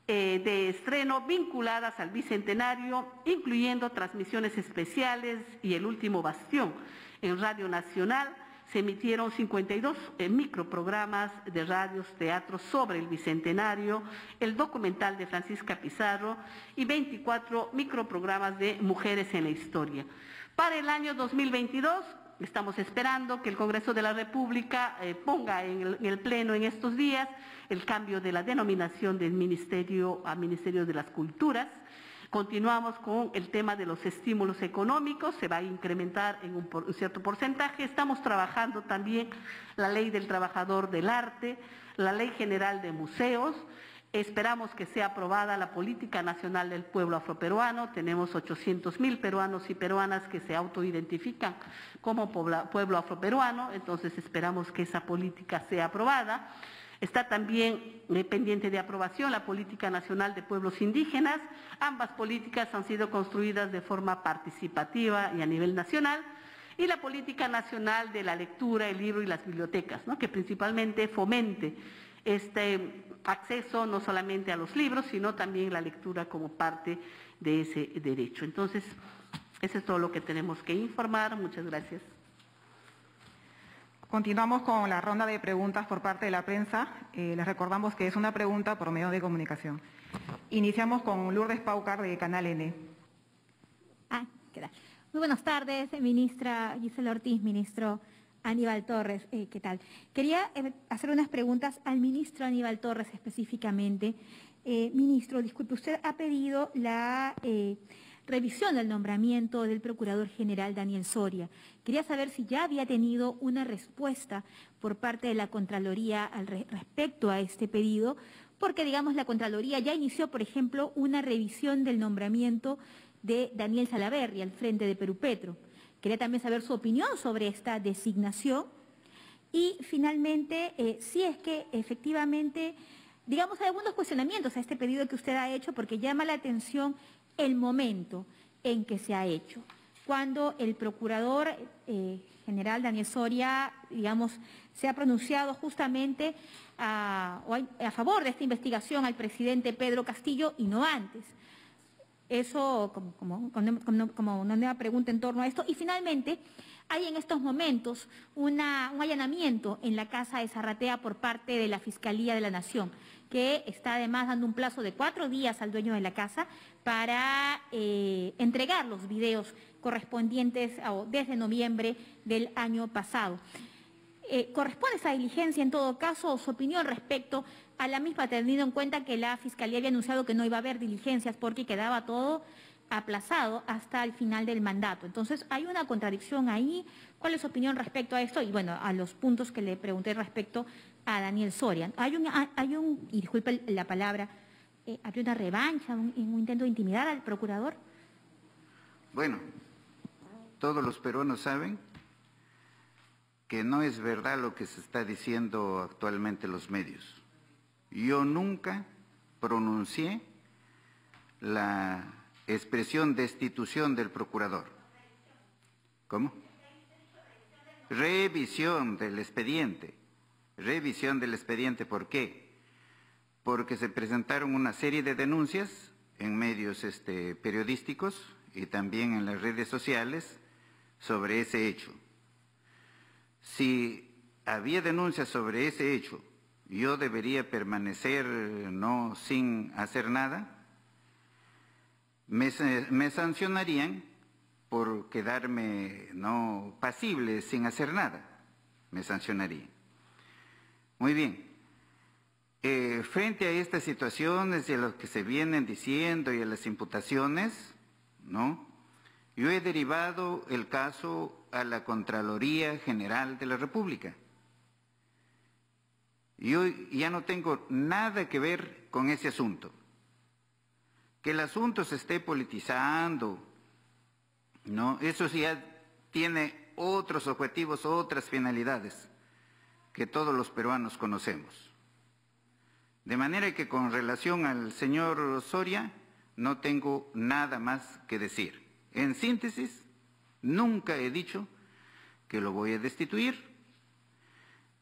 de estreno vinculadas al Bicentenario, incluyendo transmisiones especiales y El Último Bastión. En Radio Nacional se emitieron 52 microprogramas de radios, teatros sobre el Bicentenario, el documental de Francisca Pizarro y 24 microprogramas de Mujeres en la Historia. Para el año 2022, estamos esperando que el Congreso de la República ponga en el Pleno en estos días el cambio de la denominación del Ministerio a Ministerio de las Culturas, Continuamos con el tema de los estímulos económicos, se va a incrementar en un cierto porcentaje. Estamos trabajando también la ley del trabajador del arte, la ley general de museos. Esperamos que sea aprobada la política nacional del pueblo afroperuano. Tenemos 800.000 peruanos y peruanas que se autoidentifican como pueblo afroperuano, entonces esperamos que esa política sea aprobada. Está también pendiente de aprobación la Política Nacional de Pueblos Indígenas. Ambas políticas han sido construidas de forma participativa y a nivel nacional. Y la Política Nacional de la Lectura, el Libro y las Bibliotecas, ¿no?, que principalmente fomente este acceso no solamente a los libros, sino también la lectura como parte de ese derecho. Entonces, eso es todo lo que tenemos que informar. Muchas gracias. Continuamos con la ronda de preguntas por parte de la prensa. Les recordamos que es una pregunta por medio de comunicación. Iniciamos con Lourdes Paucar de Canal N. ¿Qué tal? Muy buenas tardes, ministra Gisela Ortiz, ministro Aníbal Torres. ¿Qué tal? Quería hacer unas preguntas al ministro Aníbal Torres específicamente. Ministro, disculpe, usted ha pedido la revisión del nombramiento del Procurador General Daniel Soria. Quería saber si ya había tenido una respuesta por parte de la Contraloría respecto a este pedido, porque, digamos, la Contraloría ya inició, por ejemplo, una revisión del nombramiento de Daniel Salaverry al frente de Perú Petro. Quería también saber su opinión sobre esta designación y, finalmente, si es que efectivamente, digamos, hay algunos cuestionamientos a este pedido que usted ha hecho, porque llama la atención el momento en que se ha hecho, cuando el Procurador General Daniel Soria, digamos, se ha pronunciado justamente a favor de esta investigación al presidente Pedro Castillo y no antes. Eso como una nueva pregunta en torno a esto. Y finalmente, hay en estos momentos un allanamiento en la casa de Zarratea por parte de la Fiscalía de la Nación, que está además dando un plazo de 4 días al dueño de la casa para entregar los videos correspondientes desde noviembre del año pasado. ¿Corresponde esa diligencia en todo caso o su opinión respecto a la misma, teniendo en cuenta que la Fiscalía había anunciado que no iba a haber diligencias porque quedaba todo aplazado hasta el final del mandato? Entonces, hay una contradicción ahí. ¿Cuál es su opinión respecto a esto? Y bueno, a los puntos que le pregunté respecto a Daniel Soria. Y disculpe la palabra, ¿hay una revancha, un intento de intimidar al procurador? Bueno, todos los peruanos saben que no es verdad lo que se está diciendo actualmente en los medios. Yo nunca pronuncié la expresión destitución del procurador. ¿Cómo? Revisión del expediente. Revisión del expediente, ¿por qué? Porque se presentaron una serie de denuncias en medios periodísticos y también en las redes sociales sobre ese hecho. Si había denuncias sobre ese hecho, yo debería permanecer no sin hacer nada, me sancionarían por quedarme no pasible sin hacer nada, me sancionarían. Muy bien, frente a estas situaciones y a lo que se vienen diciendo y a las imputaciones, ¿no?, yo he derivado el caso a la Contraloría General de la República. Yo ya no tengo nada que ver con ese asunto. Que el asunto se esté politizando, ¿no?, eso ya tiene otros objetivos, otras finalidades que todos los peruanos conocemos. De manera que con relación al señor Soria no tengo nada más que decir. En síntesis, nunca he dicho que lo voy a destituir,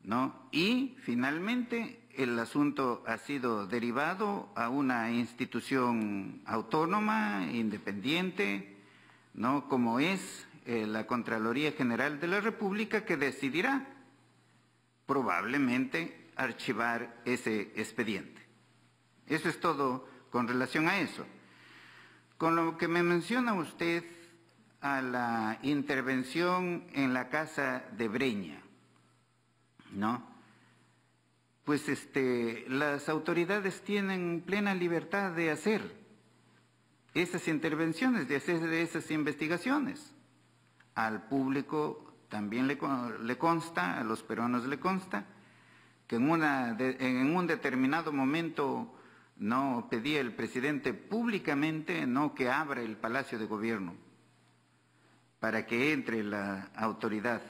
¿no? Y finalmente el asunto ha sido derivado a una institución autónoma, independiente, ¿no?, como es la Contraloría General de la República, que decidirá probablemente archivar ese expediente. Eso es todo con relación a eso. Con lo que me menciona usted a la intervención en la casa de Breña, ¿no?, pues las autoridades tienen plena libertad de hacer, esas intervenciones, de hacer esas investigaciones. Al público también le consta, a los peruanos le consta, que en un determinado momento no pedía el presidente públicamente que abra el Palacio de Gobierno para que entre la autoridad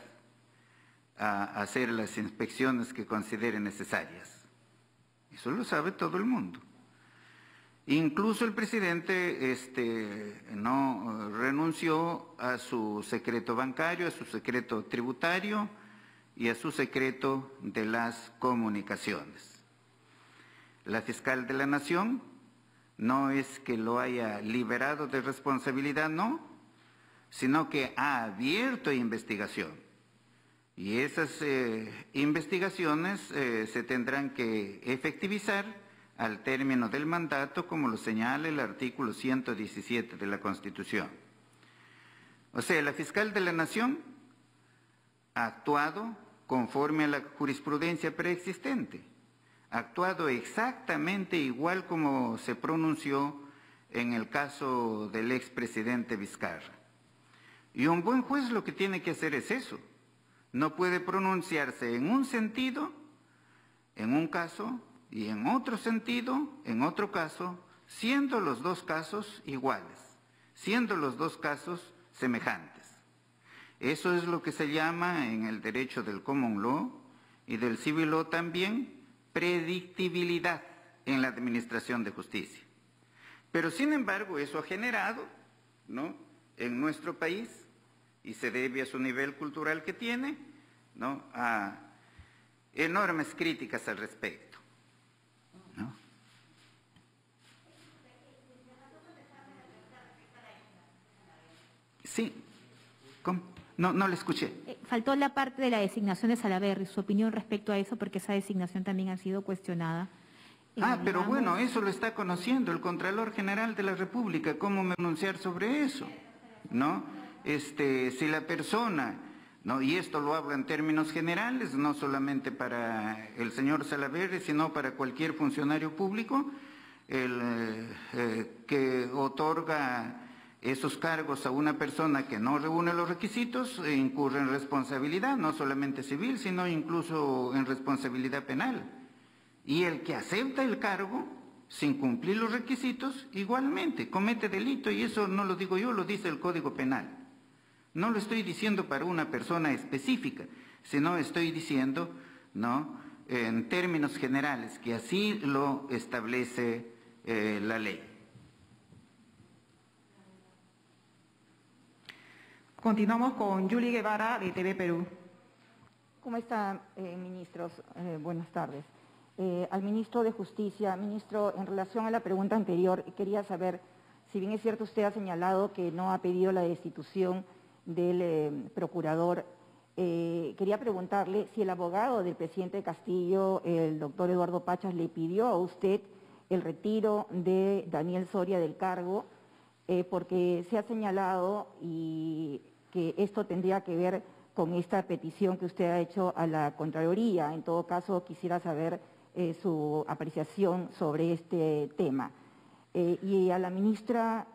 a hacer las inspecciones que considere necesarias. Eso lo sabe todo el mundo. Incluso el presidente no renunció a su secreto bancario, a su secreto tributario y a su secreto de las comunicaciones. La fiscal de la Nación no es que lo haya liberado de responsabilidad, no, sino que ha abierto investigación. Y esas investigaciones se tendrán que efectivizar al término del mandato, como lo señala el artículo 117 de la Constitución. O sea, la fiscal de la Nación ha actuado conforme a la jurisprudencia preexistente, ha actuado exactamente igual como se pronunció en el caso del expresidente Vizcarra. Y un buen juez lo que tiene que hacer es eso. No puede pronunciarse en un sentido, en un caso, y en otro sentido, en otro caso, siendo los dos casos iguales, siendo los dos casos semejantes. Eso es lo que se llama en el derecho del common law y del civil law también, predictibilidad en la administración de justicia. Pero sin embargo eso ha generado, ¿no?, en nuestro país, y se debe a su nivel cultural que tiene, ¿no?, a enormes críticas al respecto, ¿no? Sí, ¿cómo? No le escuché. Faltó la parte de la designación de Salaverry, su opinión respecto a eso, porque esa designación también ha sido cuestionada. Pero bueno, eso lo está conociendo el Contralor General de la República, ¿cómo me pronunciar sobre eso? ¿No? Si la persona, ¿no?, y esto lo hablo en términos generales, no solamente para el señor Salaverry, sino para cualquier funcionario público, que otorga esos cargos a una persona que no reúne los requisitos, incurre en responsabilidad, no solamente civil, sino incluso en responsabilidad penal. Y el que acepta el cargo sin cumplir los requisitos, igualmente comete delito, y eso no lo digo yo, lo dice el Código Penal. No lo estoy diciendo para una persona específica, sino estoy diciendo, ¿no?, en términos generales, que así lo establece la ley. Continuamos con Julie Guevara, de TV Perú. ¿Cómo están, ministros? Buenas tardes. Al ministro de Justicia, ministro, en relación a la pregunta anterior, quería saber, si bien es cierto usted ha señalado que no ha pedido la destitución del procurador, quería preguntarle si el abogado del presidente Castillo, el doctor Eduardo Pachas, le pidió a usted el retiro de Daniel Soria del cargo, porque se ha señalado y que esto tendría que ver con esta petición que usted ha hecho a la Contraloría. En todo caso, quisiera saber su apreciación sobre este tema. Y a la ministra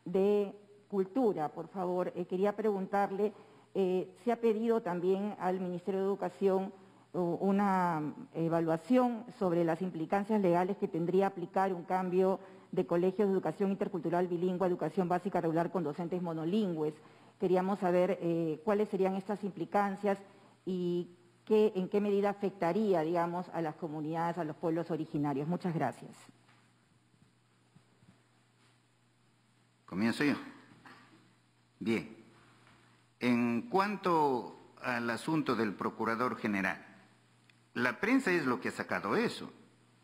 de Cultura, por favor, quería preguntarle, se ha pedido también al Ministerio de Educación una evaluación sobre las implicancias legales que tendría aplicar un cambio de colegios de educación intercultural bilingüe a educación básica regular con docentes monolingües. Queríamos saber cuáles serían estas implicancias y en qué medida afectaría, digamos, a las comunidades, a los pueblos originarios. Muchas gracias. ¿Comienzo yo? Bien. En cuanto al asunto del Procurador General, la prensa es lo que ha sacado eso,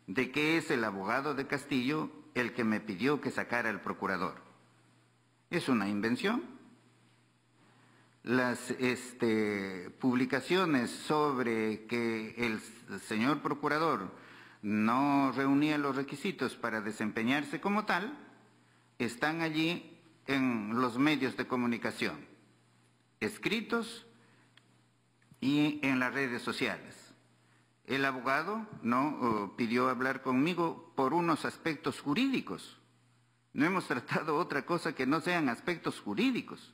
de que es el abogado de Castillo el que me pidió que sacara al procurador. Es una invención. Las publicaciones sobre que el señor procurador no reunía los requisitos para desempeñarse como tal, están allí en los medios de comunicación, escritos y en las redes sociales. El abogado no pidió hablar conmigo por unos aspectos jurídicos. No hemos tratado otra cosa que no sean aspectos jurídicos.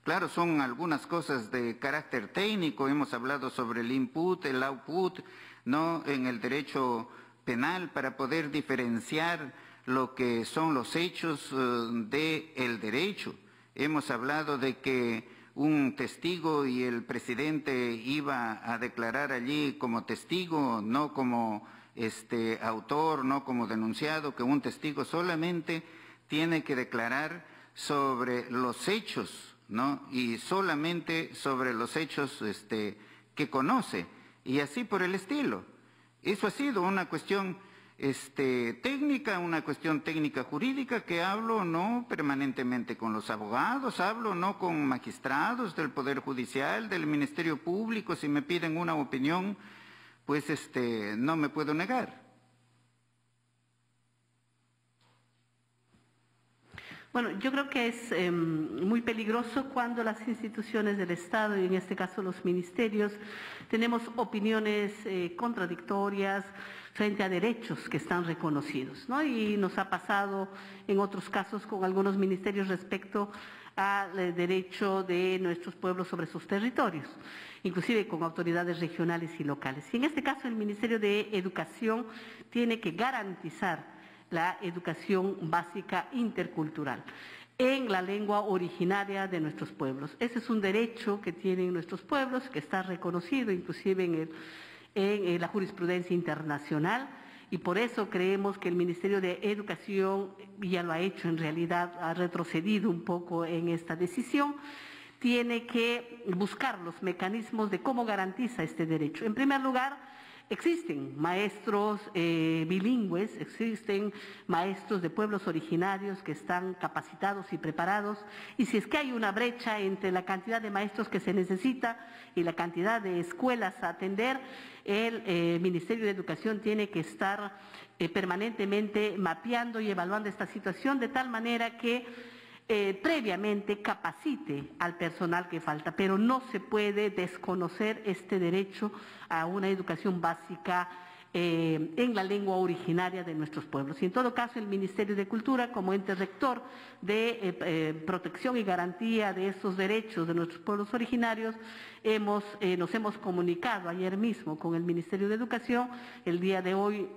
Claro, son algunas cosas de carácter técnico, hemos hablado sobre el input, el output, ¿no?, en el derecho penal para poder diferenciar lo que son los hechos del derecho. Hemos hablado de que un testigo y el presidente iba a declarar allí como testigo, no como autor, no como denunciado, que un testigo solamente tiene que declarar sobre los hechos, ¿no?, y solamente sobre los hechos que conoce, y así por el estilo. Eso ha sido una cuestión técnica, una cuestión técnica jurídica que hablo no permanentemente con los abogados, hablo no con magistrados del Poder Judicial, del Ministerio Público. Si me piden una opinión, pues no me puedo negar. Bueno, yo creo que es muy peligroso cuando las instituciones del Estado, y en este caso los ministerios, tenemos opiniones contradictorias frente a derechos que están reconocidos, ¿no? Y nos ha pasado en otros casos con algunos ministerios respecto al derecho de nuestros pueblos sobre sus territorios, inclusive con autoridades regionales y locales. Y en este caso el Ministerio de Educación tiene que garantizar la educación básica intercultural en la lengua originaria de nuestros pueblos. Ese es un derecho que tienen nuestros pueblos, que está reconocido inclusive en la jurisprudencia internacional, y por eso creemos que el Ministerio de Educación, ya lo ha hecho en realidad, ha retrocedido un poco en esta decisión, tiene que buscar los mecanismos de cómo garantiza este derecho. En primer lugar, existen maestros bilingües, existen maestros de pueblos originarios que están capacitados y preparados, y si es que hay una brecha entre la cantidad de maestros que se necesita y la cantidad de escuelas a atender, el Ministerio de Educación tiene que estar permanentemente mapeando y evaluando esta situación de tal manera que previamente capacite al personal que falta, pero no se puede desconocer este derecho a una educación básica en la lengua originaria de nuestros pueblos. Y en todo caso, el Ministerio de Cultura, como ente rector de protección y garantía de estos derechos de nuestros pueblos originarios, nos hemos comunicado ayer mismo con el Ministerio de Educación. El día de hoy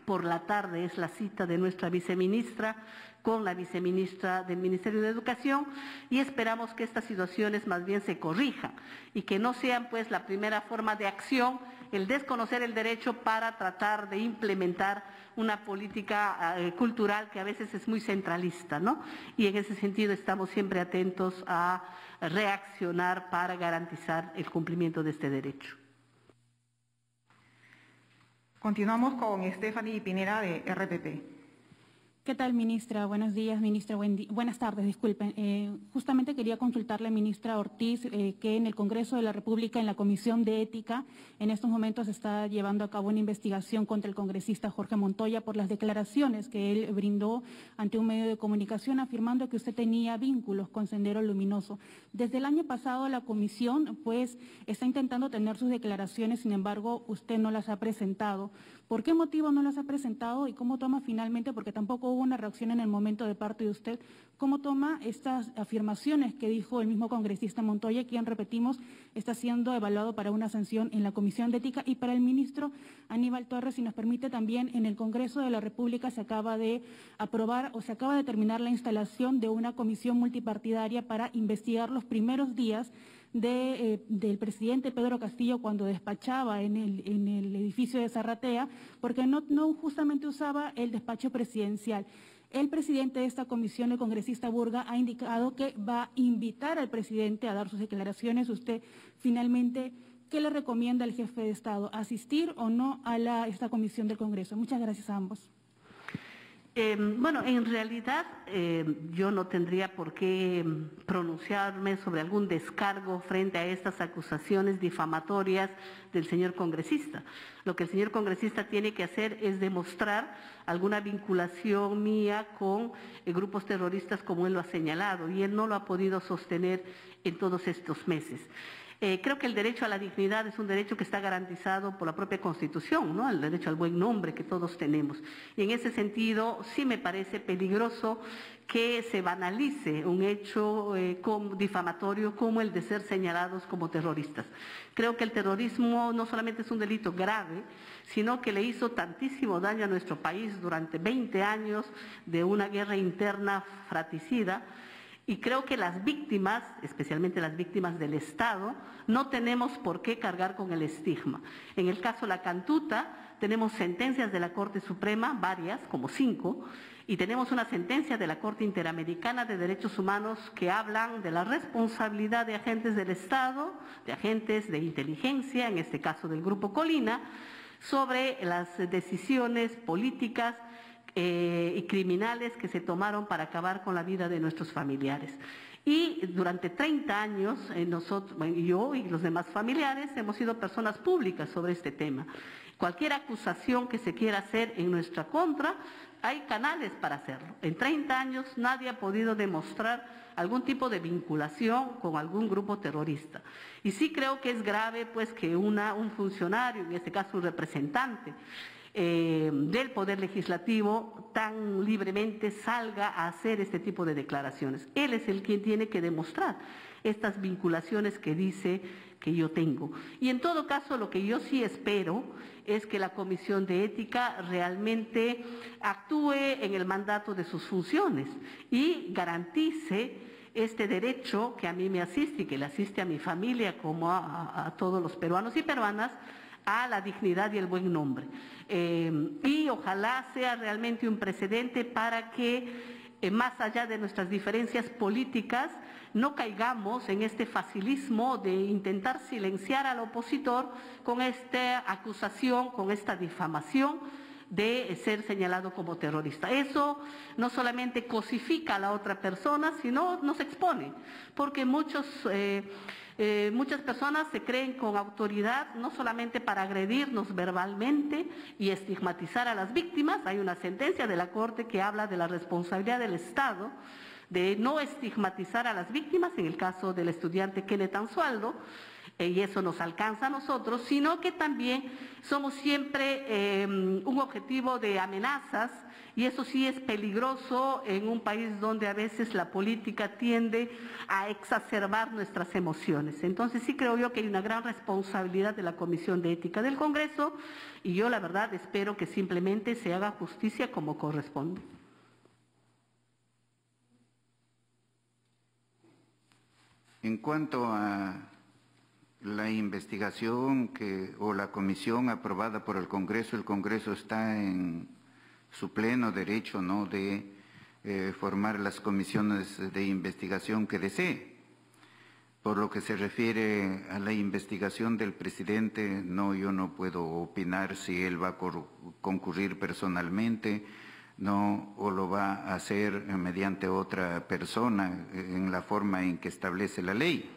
por la tarde es la cita de nuestra viceministra con la viceministra del Ministerio de Educación, y esperamos que estas situaciones más bien se corrijan y que no sean pues la primera forma de acción el desconocer el derecho para tratar de implementar una política cultural que a veces es muy centralista, ¿no? Y en ese sentido estamos siempre atentos a reaccionar para garantizar el cumplimiento de este derecho. Continuamos con Stephanie Pineda de RPP. ¿Qué tal, ministra? Buenos días, ministra. Buenas tardes, disculpen. Justamente quería consultarle, ministra Ortiz, que en el Congreso de la República, en la Comisión de Ética, en estos momentos se está llevando a cabo una investigación contra el congresista Jorge Montoya por las declaraciones que él brindó ante un medio de comunicación afirmando que usted tenía vínculos con Sendero Luminoso. Desde el año pasado la comisión pues está intentando tener sus declaraciones, sin embargo usted no las ha presentado. ¿Por qué motivo no las ha presentado y cómo toma finalmente, porque tampoco hubo una reacción en el momento de parte de usted, cómo toma estas afirmaciones que dijo el mismo congresista Montoya, quien, repetimos, está siendo evaluado para una sanción en la Comisión de Ética? Y para el ministro Aníbal Torres, si nos permite, también en el Congreso de la República se acaba de aprobar o se acaba de terminar la instalación de una comisión multipartidaria para investigar los primeros días del presidente Pedro Castillo cuando despachaba en el edificio de Zarratea, porque no justamente usaba el despacho presidencial. El presidente de esta comisión, el congresista Burga, ha indicado que va a invitar al presidente a dar sus declaraciones. Usted, finalmente, ¿qué le recomienda al jefe de Estado? ¿Asistir o no a esta comisión del Congreso? Muchas gracias a ambos. Bueno, en realidad yo no tendría por qué pronunciarme sobre algún descargo frente a estas acusaciones difamatorias del señor congresista. Lo que el señor congresista tiene que hacer es demostrar alguna vinculación mía con grupos terroristas como él lo ha señalado, y él no lo ha podido sostener en todos estos meses. Creo que el derecho a la dignidad es un derecho que está garantizado por la propia Constitución, ¿no? El derecho al buen nombre que todos tenemos. Y en ese sentido, sí me parece peligroso que se banalice un hecho difamatorio como el de ser señalados como terroristas. Creo que el terrorismo no solamente es un delito grave, sino que le hizo tantísimo daño a nuestro país durante 20 años de una guerra interna fratricida. Y creo que las víctimas, especialmente las víctimas del Estado, no tenemos por qué cargar con el estigma. En el caso La Cantuta, tenemos sentencias de la Corte Suprema, varias, como 5, y tenemos una sentencia de la Corte Interamericana de Derechos Humanos que hablan de la responsabilidad de agentes del Estado, de agentes de inteligencia, en este caso del Grupo Colina, sobre las decisiones políticas y criminales que se tomaron para acabar con la vida de nuestros familiares. Y durante 30 años, yo y los demás familiares hemos sido personas públicas sobre este tema. Cualquier acusación que se quiera hacer en nuestra contra, hay canales para hacerlo. En 30 años nadie ha podido demostrar algún tipo de vinculación con algún grupo terrorista. Y sí creo que es grave pues que un funcionario, en este caso un representante, del Poder Legislativo tan libremente salga a hacer este tipo de declaraciones. Él es el quien tiene que demostrar estas vinculaciones que dice que yo tengo. Y en todo caso, lo que yo sí espero es que la Comisión de Ética realmente actúe en el mandato de sus funciones y garantice este derecho que a mí me asiste y que le asiste a mi familia como a todos los peruanos y peruanas, a la dignidad y el buen nombre. Y ojalá sea realmente un precedente para que, más allá de nuestras diferencias políticas, no caigamos en este facilismo de intentar silenciar al opositor con esta acusación, con esta difamación de ser señalado como terrorista. Eso no solamente cosifica a la otra persona, sino nos expone, porque muchas personas se creen con autoridad no solamente para agredirnos verbalmente y estigmatizar a las víctimas. Hay una sentencia de la Corte que habla de la responsabilidad del Estado de no estigmatizar a las víctimas, en el caso del estudiante Kenneth Anzualdo, y eso nos alcanza a nosotros, sino que también somos siempre un objetivo de amenazas, y eso sí es peligroso en un país donde a veces la política tiende a exacerbar nuestras emociones. Entonces sí creo yo que hay una gran responsabilidad de la Comisión de Ética del Congreso, y yo la verdad espero que simplemente se haga justicia como corresponde. En cuanto a la investigación o la comisión aprobada por el Congreso está en su pleno derecho, ¿no?, de formar las comisiones de investigación que desee. Por lo que se refiere a la investigación del presidente, no, yo no puedo opinar si él va a concurrir personalmente, no, o lo va a hacer mediante otra persona en la forma en que establece la ley,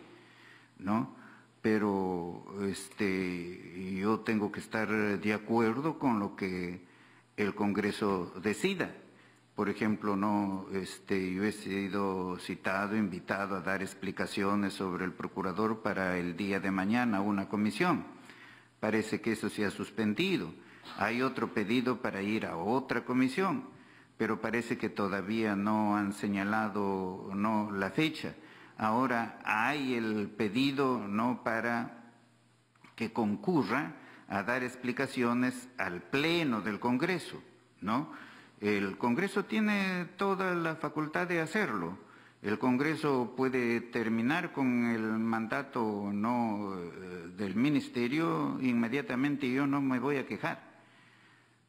¿no? Pero yo tengo que estar de acuerdo con lo que el Congreso decida. Por ejemplo, no, yo he sido invitado a dar explicaciones sobre el procurador para el día de mañana, una comisión. Parece que eso se ha suspendido. Hay otro pedido para ir a otra comisión, pero parece que todavía no han señalado la fecha. Ahora hay el pedido, ¿no?, para que concurra a dar explicaciones al Pleno del Congreso, ¿no? El Congreso tiene toda la facultad de hacerlo. El Congreso puede terminar con el mandato del ministerio inmediatamente, y yo no me voy a quejar.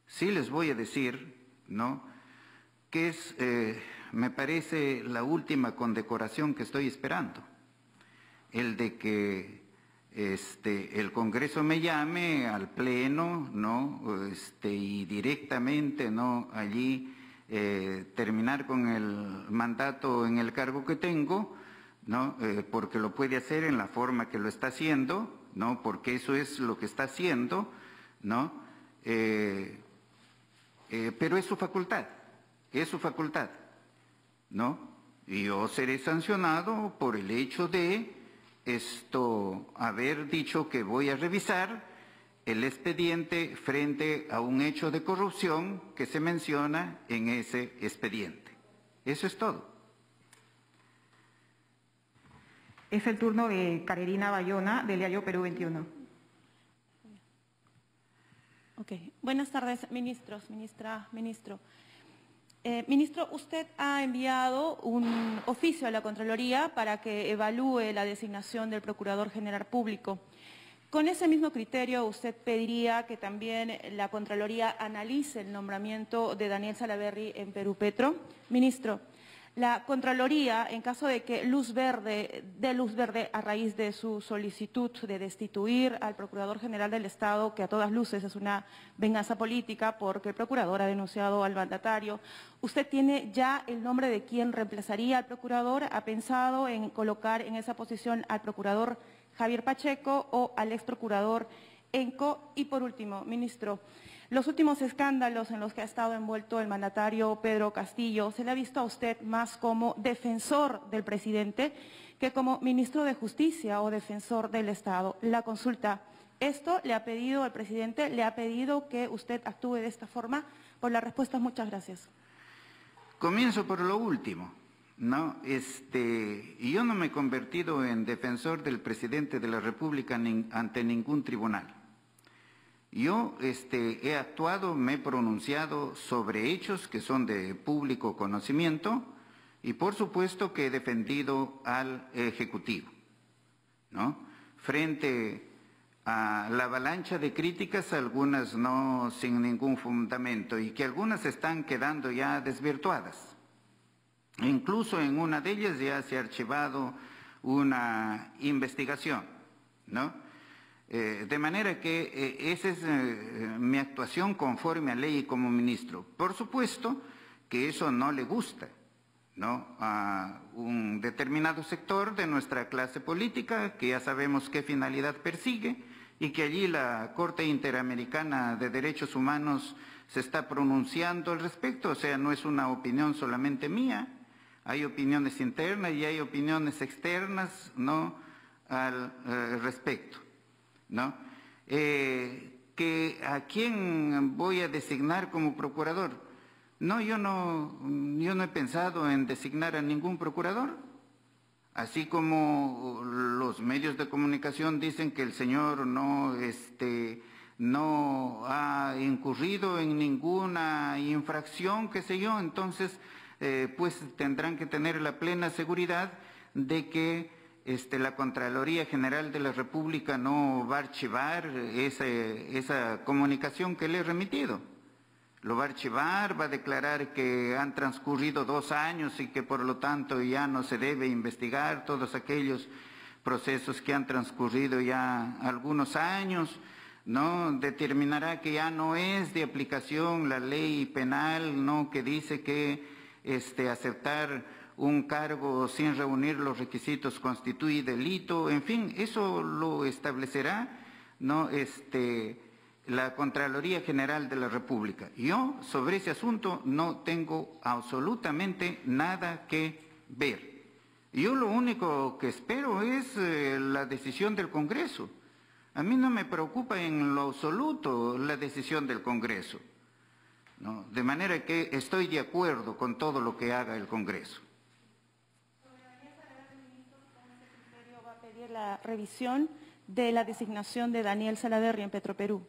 Sí les voy a decir, ¿no?, que me parece la última condecoración que estoy esperando, el de que el Congreso me llame al Pleno, ¿no?, y directamente, ¿no?, allí terminar con el mandato en el cargo que tengo, ¿no?, porque lo puede hacer en la forma que lo está haciendo, ¿no?, porque eso es lo que está haciendo, ¿no?, pero es su facultad, ¿no? Y yo seré sancionado por el hecho de haber dicho que voy a revisar el expediente frente a un hecho de corrupción que se menciona en ese expediente. Eso es todo. Es el turno de Carolina Bayona, del diario Perú 21. Ok. Buenas tardes, ministros, ministro. Ministro, usted ha enviado un oficio a la Contraloría para que evalúe la designación del Procurador General Público. Con ese mismo criterio, usted pediría que también la Contraloría analice el nombramiento de Daniel Salaverry en Perú Petro. Ministro, la Contraloría, en caso de que dé luz verde a raíz de su solicitud de destituir al Procurador General del Estado, que a todas luces es una venganza política porque el Procurador ha denunciado al mandatario, ¿usted tiene ya el nombre de quién reemplazaría al Procurador? ¿Ha pensado en colocar en esa posición al Procurador Javier Pacheco o al ex Procurador Enco? Y por último, ministro, los últimos escándalos en los que ha estado envuelto el mandatario Pedro Castillo, ¿se le ha visto a usted más como defensor del presidente que como ministro de Justicia o defensor del Estado? La consulta, ¿esto le ha pedido el presidente? ¿Le ha pedido que usted actúe de esta forma? Por la respuesta, muchas gracias. Comienzo por lo último. No, yo no me he convertido en defensor del presidente de la República ante ningún tribunal. Yo he actuado, me he pronunciado sobre hechos que son de público conocimiento y por supuesto que he defendido al Ejecutivo, ¿no? Frente a la avalancha de críticas, algunas no sin ningún fundamento y que algunas están quedando ya desvirtuadas. Incluso en una de ellas ya se ha archivado una investigación, ¿no? De manera que esa es mi actuación conforme a ley como ministro. Por supuesto que eso no le gusta, ¿no?, a un determinado sector de nuestra clase política, que ya sabemos qué finalidad persigue, y que allí la Corte Interamericana de Derechos Humanos se está pronunciando al respecto. O sea, no es una opinión solamente mía, hay opiniones internas y hay opiniones externas, ¿no?, al respecto, ¿no? Que a quién voy a designar como procurador. No, yo no he pensado en designar a ningún procurador. Así como los medios de comunicación dicen que el señor no ha incurrido en ninguna infracción, qué sé yo, entonces pues tendrán que tener la plena seguridad de que la Contraloría General de la República no va a archivar esa comunicación que le he remitido. Lo va a archivar, va a declarar que han transcurrido 2 años y que por lo tanto ya no se debe investigar todos aquellos procesos que han transcurrido ya algunos años, ¿no? Determinará que ya no es de aplicación la ley penal, ¿no?, que dice que aceptar un cargo sin reunir los requisitos constituye delito. En fin, eso lo establecerá, ¿no?, la Contraloría General de la República. Yo sobre ese asunto no tengo absolutamente nada que ver. Yo lo único que espero es la decisión del Congreso. A mí no me preocupa en lo absoluto la decisión del Congreso, ¿no? De manera que estoy de acuerdo con todo lo que haga el Congreso. ¿Va a pedir la revisión de la designación de Daniel Salaverry en Petroperú?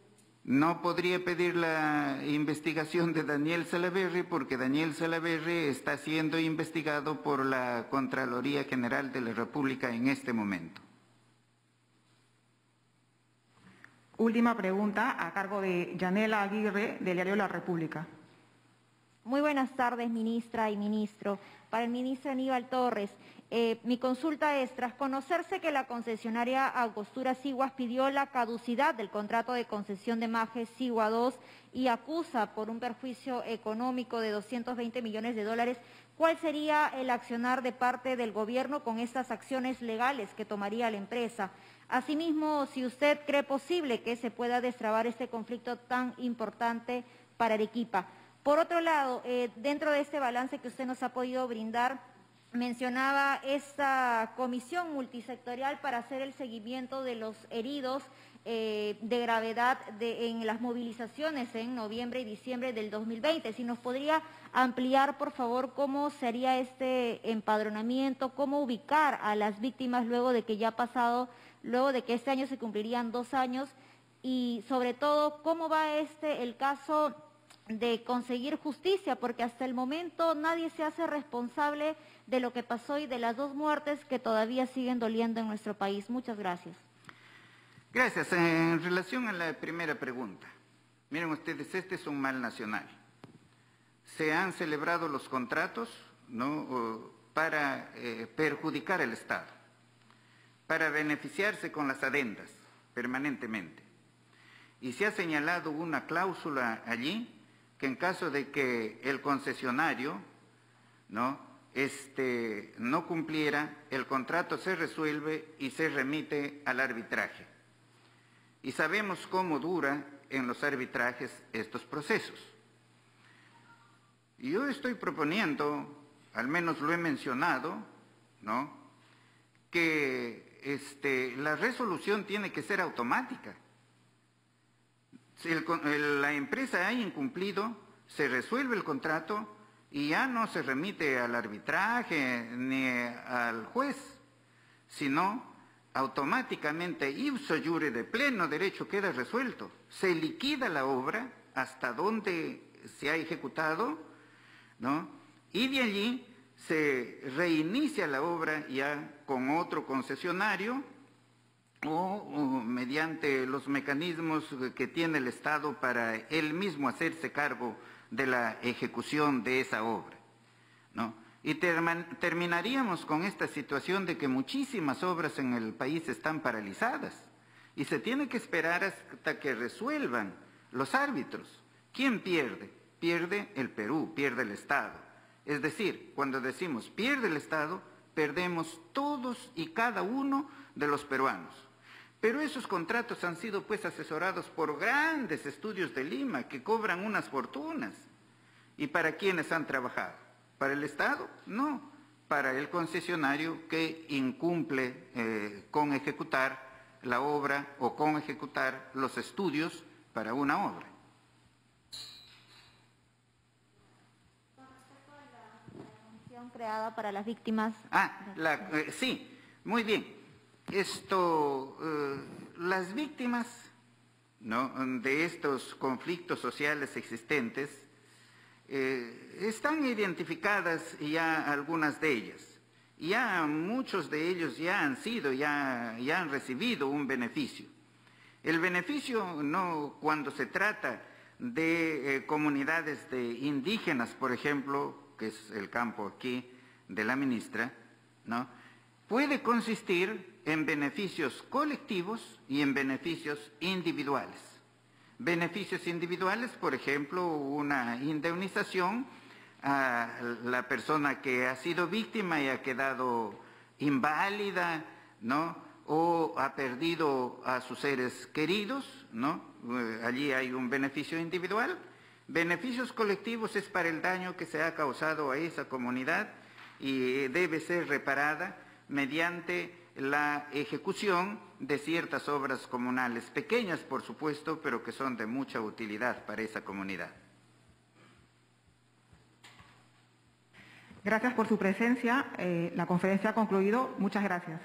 No podría pedir la investigación de Daniel Salaverry porque Daniel Salaverry está siendo investigado por la Contraloría General de la República en este momento. Última pregunta a cargo de Yanela Aguirre, del diario La República. Muy buenas tardes, ministra y ministro. Para el ministro Aníbal Torres, mi consulta es, tras conocerse que la concesionaria Angostura Siguas pidió la caducidad del contrato de concesión de Maje Sigua 2 y acusa por un perjuicio económico de 220 millones de dólares, ¿cuál sería el accionar de parte del gobierno con estas acciones legales que tomaría la empresa? Asimismo, si usted cree posible que se pueda destrabar este conflicto tan importante para Arequipa. Por otro lado, dentro de este balance que usted nos ha podido brindar, mencionaba esta comisión multisectorial para hacer el seguimiento de los heridos de gravedad en las movilizaciones en noviembre y diciembre del 2020. Si nos podría ampliar, por favor, cómo sería este empadronamiento, cómo ubicar a las víctimas luego de que ya ha pasado, luego de que este año se cumplirían 2 años, y sobre todo, cómo va el caso de conseguir justicia, porque hasta el momento nadie se hace responsable de lo que pasó y de las 2 muertes que todavía siguen doliendo en nuestro país. Muchas gracias. Gracias. En relación a la primera pregunta, miren ustedes, este es un mal nacional. Se han celebrado los contratos, ¿no?, para perjudicar al Estado, para beneficiarse con las adendas permanentemente. Y se ha señalado una cláusula allí que en caso de que el concesionario no cumpliera, el contrato se resuelve y se remite al arbitraje. Y sabemos cómo dura en los arbitrajes estos procesos. Y yo estoy proponiendo, al menos lo he mencionado, ¿no?, que la resolución tiene que ser automática. Si la empresa ha incumplido, se resuelve el contrato y ya no se remite al arbitraje ni al juez, sino automáticamente, ipso iure, de pleno derecho, queda resuelto. Se liquida la obra hasta donde se ha ejecutado, ¿no?, y de allí se reinicia la obra ya con otro concesionario o mediante los mecanismos que tiene el Estado para él mismo hacerse cargo de la ejecución de esa obra, ¿no? Y terminaríamos con esta situación de que muchísimas obras en el país están paralizadas y se tiene que esperar hasta que resuelvan los árbitros. ¿Quién pierde? Pierde el Perú, pierde el Estado. Es decir, cuando decimos pierde el Estado, perdemos todos y cada uno de los peruanos. Pero esos contratos han sido pues asesorados por grandes estudios de Lima que cobran unas fortunas. ¿Y para quiénes han trabajado? ¿Para el Estado? No, para el concesionario que incumple con ejecutar la obra o con ejecutar los estudios para una obra. Con respecto a la comisión creada para las víctimas. Sí, muy bien. Las víctimas, ¿no?, de estos conflictos sociales existentes están identificadas ya algunas de ellas. Ya muchos de ellos ya han recibido un beneficio. El beneficio, no, cuando se trata de comunidades de indígenas, por ejemplo, que es el campo aquí de la ministra, ¿no?, puede consistir en beneficios colectivos y en beneficios individuales. Beneficios individuales, por ejemplo, una indemnización a la persona que ha sido víctima y ha quedado inválida, ¿no?, o ha perdido a sus seres queridos, ¿no? Allí hay un beneficio individual. Beneficios colectivos es para el daño que se ha causado a esa comunidad y debe ser reparada mediante la ejecución de ciertas obras comunales, pequeñas por supuesto, pero que son de mucha utilidad para esa comunidad. Gracias por su presencia. La conferencia ha concluido. Muchas gracias.